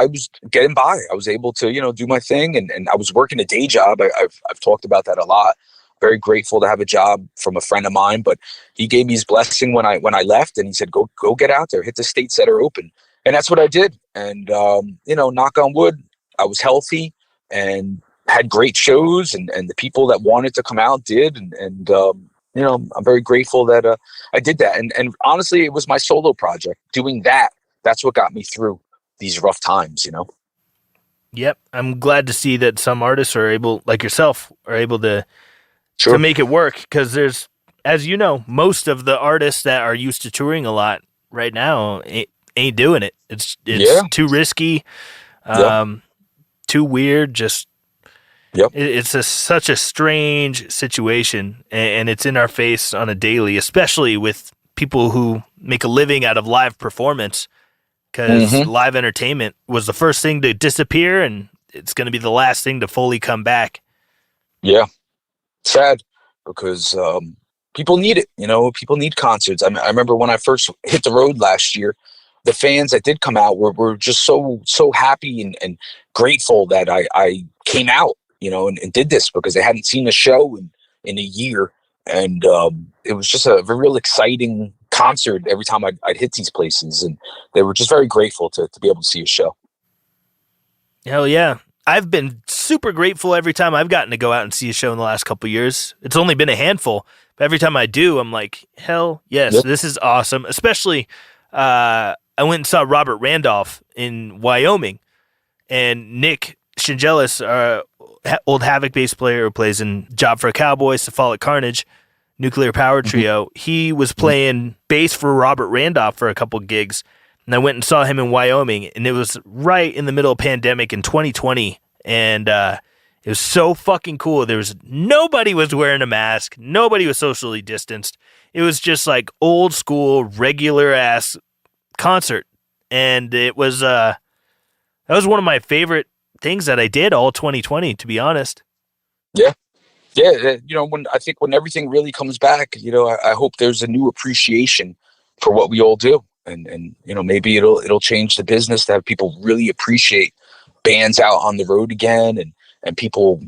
was getting by. I was able to, do my thing, and I was working a day job. I've talked about that a lot. Very grateful to have a job from a friend of mine, but he gave me his blessing when I left, and he said, go get out there, hit the states that are open. And that's what I did. And, knock on wood, I was healthy and had great shows, and the people that wanted to come out did. And I'm very grateful that I did that. And honestly, it was my solo project. Doing that, that's what got me through these rough times, Yep. I'm glad to see that some artists are able, like yourself, are able to make it work, because there's, as you know, most of the artists that are used to touring a lot right now ain't doing it. It's too risky, too weird. Just it's such a strange situation, and it's in our face on a daily, especially with people who make a living out of live performance, because live entertainment was the first thing to disappear, and it's going to be the last thing to fully come back. Yeah, sad, because people need it. People need concerts. I remember when I first hit the road last year, the fans that did come out were just so happy and grateful that I came out, and did this, because they hadn't seen a show in a year. And it was just a real exciting concert every time I'd hit these places, and they were just very grateful to be able to see a show. Hell yeah. I've been super grateful every time I've gotten to go out and see a show in the last couple of years. It's only been a handful, but every time I do, I'm like, hell yes, This is awesome. Especially, I went and saw Robert Randolph in Wyoming, and Nick Shingelis, old Havoc bass player who plays in Job for a Cowboy, Cephalic Carnage, Nuclear Power Trio, he was playing bass for Robert Randolph for a couple gigs, and I went and saw him in Wyoming, and it was right in the middle of pandemic in 2020, and it was so fucking cool. Nobody was wearing a mask, nobody was socially distanced. It was just like old school, regular ass concert, and it was that was one of my favorite things that I did all 2020, to be honest. Yeah, when everything really comes back, I hope there's a new appreciation for what we all do, and maybe it'll change the business to have people really appreciate bands out on the road again, and people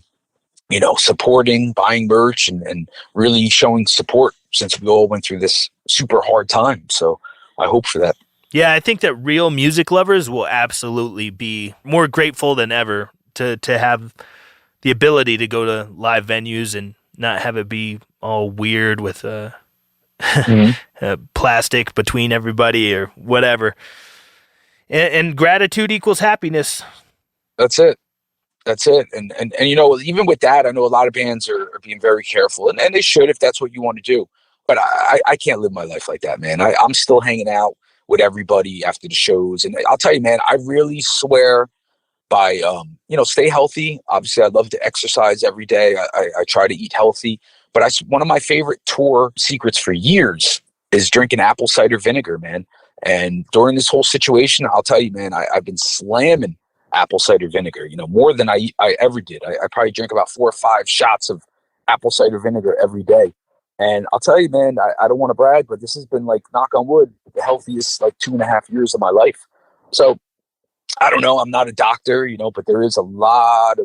supporting, buying merch, and really showing support, since we all went through this super hard time. So I hope for that. Yeah, I think that real music lovers will absolutely be more grateful than ever to have the ability to go to live venues and not have it be all weird with plastic between everybody or whatever. And gratitude equals happiness. That's it. And even with that, I know a lot of bands are being very careful, and they should, if that's what you want to do. But I can't live my life like that, man. I'm still hanging out with everybody after the shows. And I'll tell you, man, I really swear by, stay healthy. Obviously, I love to exercise every day. I try to eat healthy. But one of my favorite tour secrets for years is drinking apple cider vinegar, man. And during this whole situation, I'll tell you, man, I've been slamming apple cider vinegar, more than I ever did. I probably drink about 4 or 5 shots of apple cider vinegar every day. And I'll tell you, man, I don't want to brag, but this has been, like, knock on wood, the healthiest 2.5 years of my life. So I don't know. I'm not a doctor, but there is a lot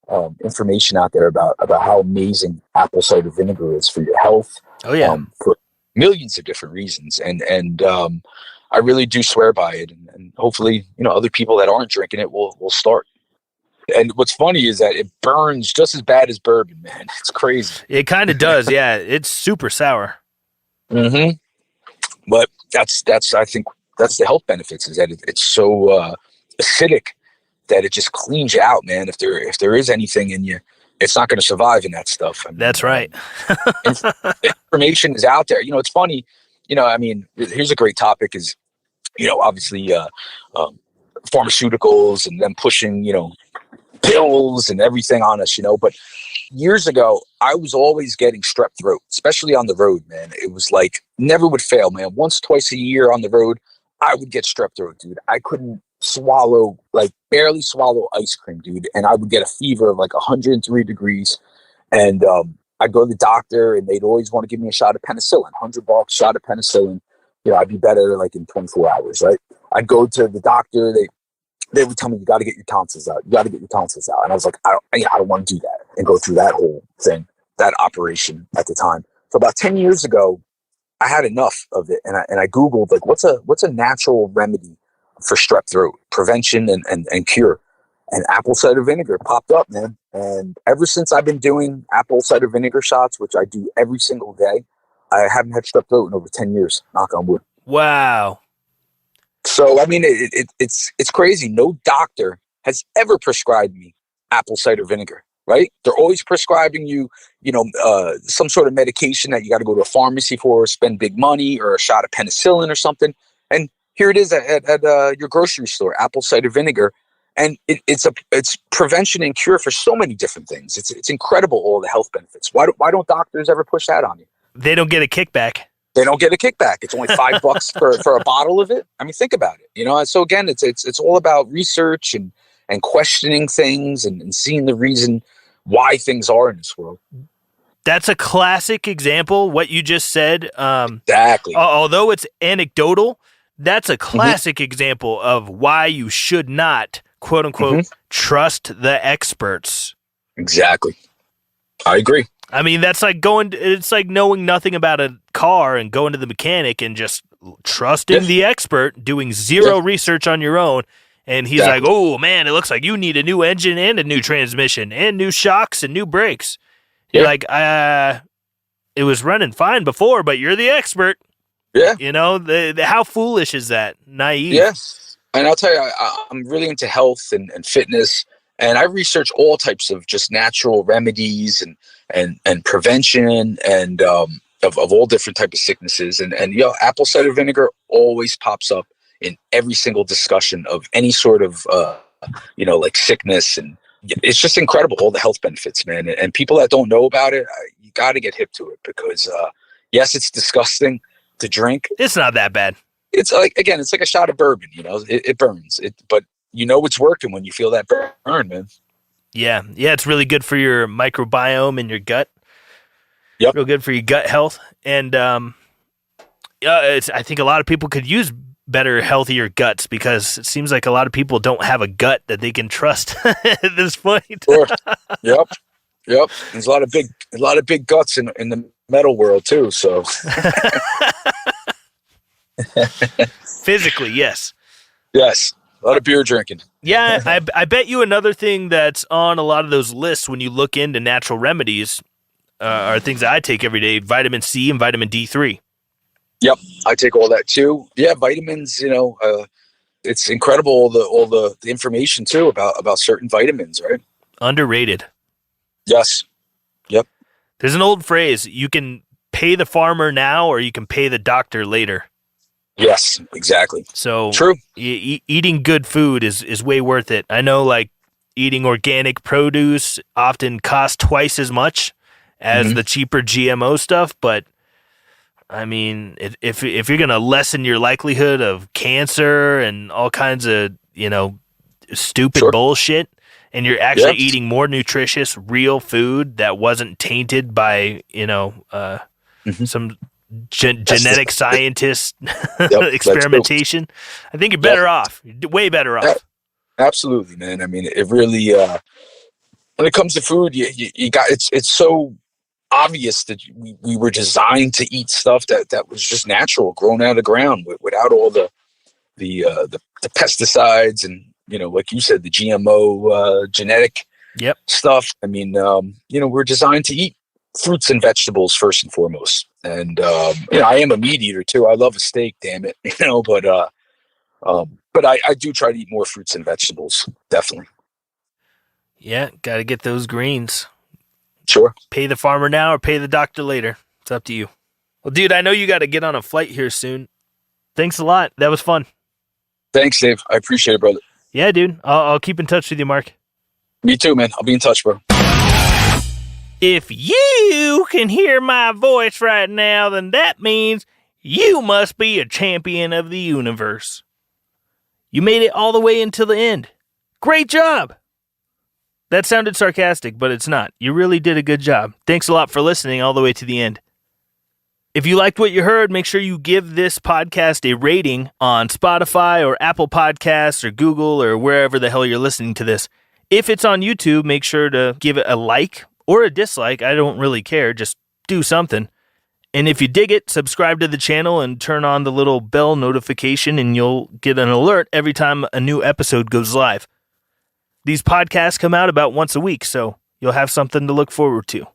of information out there about how amazing apple cider vinegar is for your health. Oh yeah, for millions of different reasons, and I really do swear by it, and hopefully, other people that aren't drinking it will start. And what's funny is that it burns just as bad as bourbon, man. It's crazy. It kind of does. Yeah, it's super sour. But I think that's the health benefits, is that it's so acidic that it just cleans you out, man. If there is anything in you, it's not going to survive in that stuff. That's right. Information is out there. It's funny. Here's a great topic is, obviously pharmaceuticals and them pushing, pills and everything on us, but years ago, I was always getting strep throat, especially on the road, man. It was like, never would fail, man. Once, twice a year on the road, I would get strep throat, dude. I couldn't barely swallow ice cream, dude. And I would get a fever of 103 degrees. And I'd go to the doctor, and they'd always want to give me a shot of penicillin, $100 shot of penicillin. I'd be better in 24 hours, right? I'd go to the doctor. They would tell me, you got to get your tonsils out. You got to get your tonsils out. And I was like, I don't want to do that and go through that whole thing, that operation at the time. So about 10 years ago, I had enough of it. And I Googled, what's a natural remedy for strep throat, prevention and cure? And apple cider vinegar popped up, man. And ever since I've been doing apple cider vinegar shots, which I do every single day, I haven't had strep throat in over 10 years, knock on wood. Wow. So, it's crazy. No doctor has ever prescribed me apple cider vinegar, right? They're always prescribing you, some sort of medication that you got to go to a pharmacy for, or spend big money, or a shot of penicillin or something. And here it is at your grocery store, apple cider vinegar. And it's prevention and cure for so many different things. It's incredible, all the health benefits. Why don't doctors ever push that on you? They don't get a kickback. They don't get a kickback. It's only $5 for a bottle of it. I mean, think about it. So again, it's all about research and questioning things and seeing the reason why things are in this world. That's a classic example. What you just said. Exactly. Although it's anecdotal, that's a classic example of why you should not, quote unquote, trust the experts. Exactly. I agree. I mean, it's like knowing nothing about a car and going to the mechanic and just trusting the expert, doing zero research on your own. And he's like, oh, man, it looks like you need a new engine and a new transmission and new shocks and new brakes. You're like, it was running fine before, but you're the expert. Yeah. How foolish is that? Naive. Yes. And I'll tell you, I'm really into health and fitness. And I research all types of just natural remedies and prevention and of all different types of sicknesses. And apple cider vinegar always pops up in every single discussion of any sort of, like sickness. And it's just incredible, all the health benefits, man. And people that don't know about it, you got to get hip to it because, yes, it's disgusting to drink. It's not that bad. It's like, again, it's like a shot of bourbon, it burns. But it's working when you feel that burn, man. Yeah, it's really good for your microbiome and your gut. Yep. Real good for your gut health. And I think a lot of people could use better, healthier guts because it seems like a lot of people don't have a gut that they can trust at this point. Sure. Yep. There's a lot of big guts in the metal world too, so. Physically, yes. Yes. A lot of beer drinking. Yeah, I bet you another thing that's on a lot of those lists when you look into natural remedies are things that I take every day: vitamin C and vitamin D3. Yep, I take all that too. Yeah, vitamins. It's incredible all the information too about certain vitamins, right? Underrated. Yes. Yep. There's an old phrase: you can pay the farmer now, or you can pay the doctor later. Yes, exactly. So true. Eating good food is way worth it. I know, like, eating organic produce often costs twice as much as the cheaper GMO stuff, but I mean, if you're gonna lessen your likelihood of cancer and all kinds of stupid bullshit, and you're actually eating more nutritious, real food that wasn't tainted by some genetic scientist experimentation, I think you're better off. You're way better off. Absolutely, man. I mean, it really when it comes to food, you got it's so obvious that we were designed to eat stuff that was just natural, grown out of the ground without all the pesticides and like you said, the GMO genetic stuff. I mean, we're designed to eat fruits and vegetables first and foremost. And I am a meat eater too. I love a steak, damn it. But I do try to eat more fruits and vegetables, definitely. Yeah, got to get those greens. Sure. Pay the farmer now or pay the doctor later. It's up to you. Well, dude, I know you got to get on a flight here soon. Thanks a lot. That was fun. Thanks, Dave. I appreciate it, brother. Yeah, dude. I'll keep in touch with you, Mark. Me too, man. I'll be in touch, bro. If you can hear my voice right now, then that means you must be a champion of the universe. You made it all the way until the end. Great job! That sounded sarcastic, but it's not. You really did a good job. Thanks a lot for listening all the way to the end. If you liked what you heard, make sure you give this podcast a rating on Spotify or Apple Podcasts or Google or wherever the hell you're listening to this. If it's on YouTube, make sure to give it a like or a dislike. I don't really care. Just do something. And if you dig it, subscribe to the channel and turn on the little bell notification and you'll get an alert every time a new episode goes live. These podcasts come out about once a week, so you'll have something to look forward to.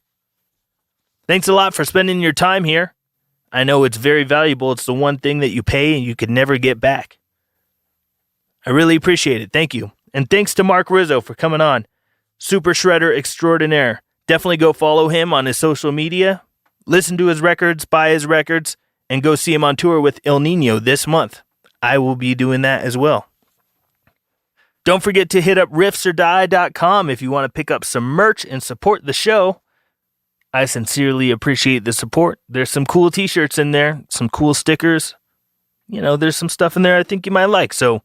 Thanks a lot for spending your time here. I know it's very valuable. It's the one thing that you pay and you could never get back. I really appreciate it. Thank you. And thanks to Marc Rizzo for coming on. Super Shredder Extraordinaire. Definitely go follow him on his social media, listen to his records, buy his records, and go see him on tour with Ill Niño this month. I will be doing that as well. Don't forget to hit up riffsordie.com if you want to pick up some merch and support the show. I sincerely appreciate the support. There's some cool t-shirts in there, some cool stickers. There's some stuff in there I think you might like. So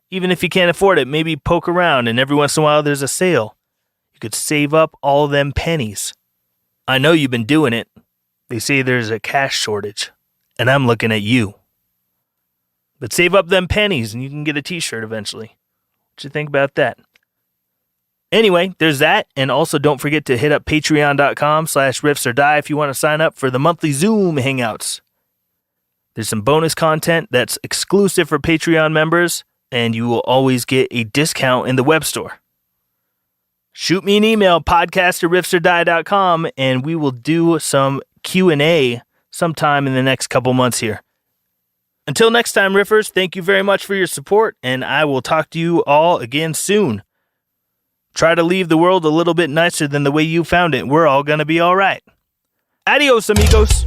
even if you can't afford it, maybe poke around, and every once in a while there's a sale. You could save up all them pennies. I know you've been doing it. They say there's a cash shortage, and I'm looking at you. But save up them pennies and you can get a t-shirt eventually. What you think about that? Anyway, there's that. And also don't forget to hit up patreon.com/riffsordie if you want to sign up for the monthly Zoom hangouts. There's some bonus content that's exclusive for Patreon members, and you will always get a discount in the web store. Shoot me an email, podcast@riffsordie.com, and we will do some Q&A sometime in the next couple months here. Until next time, Riffers, thank you very much for your support, and I will talk to you all again soon. Try to leave the world a little bit nicer than the way you found it. We're all going to be all right. Adios, amigos.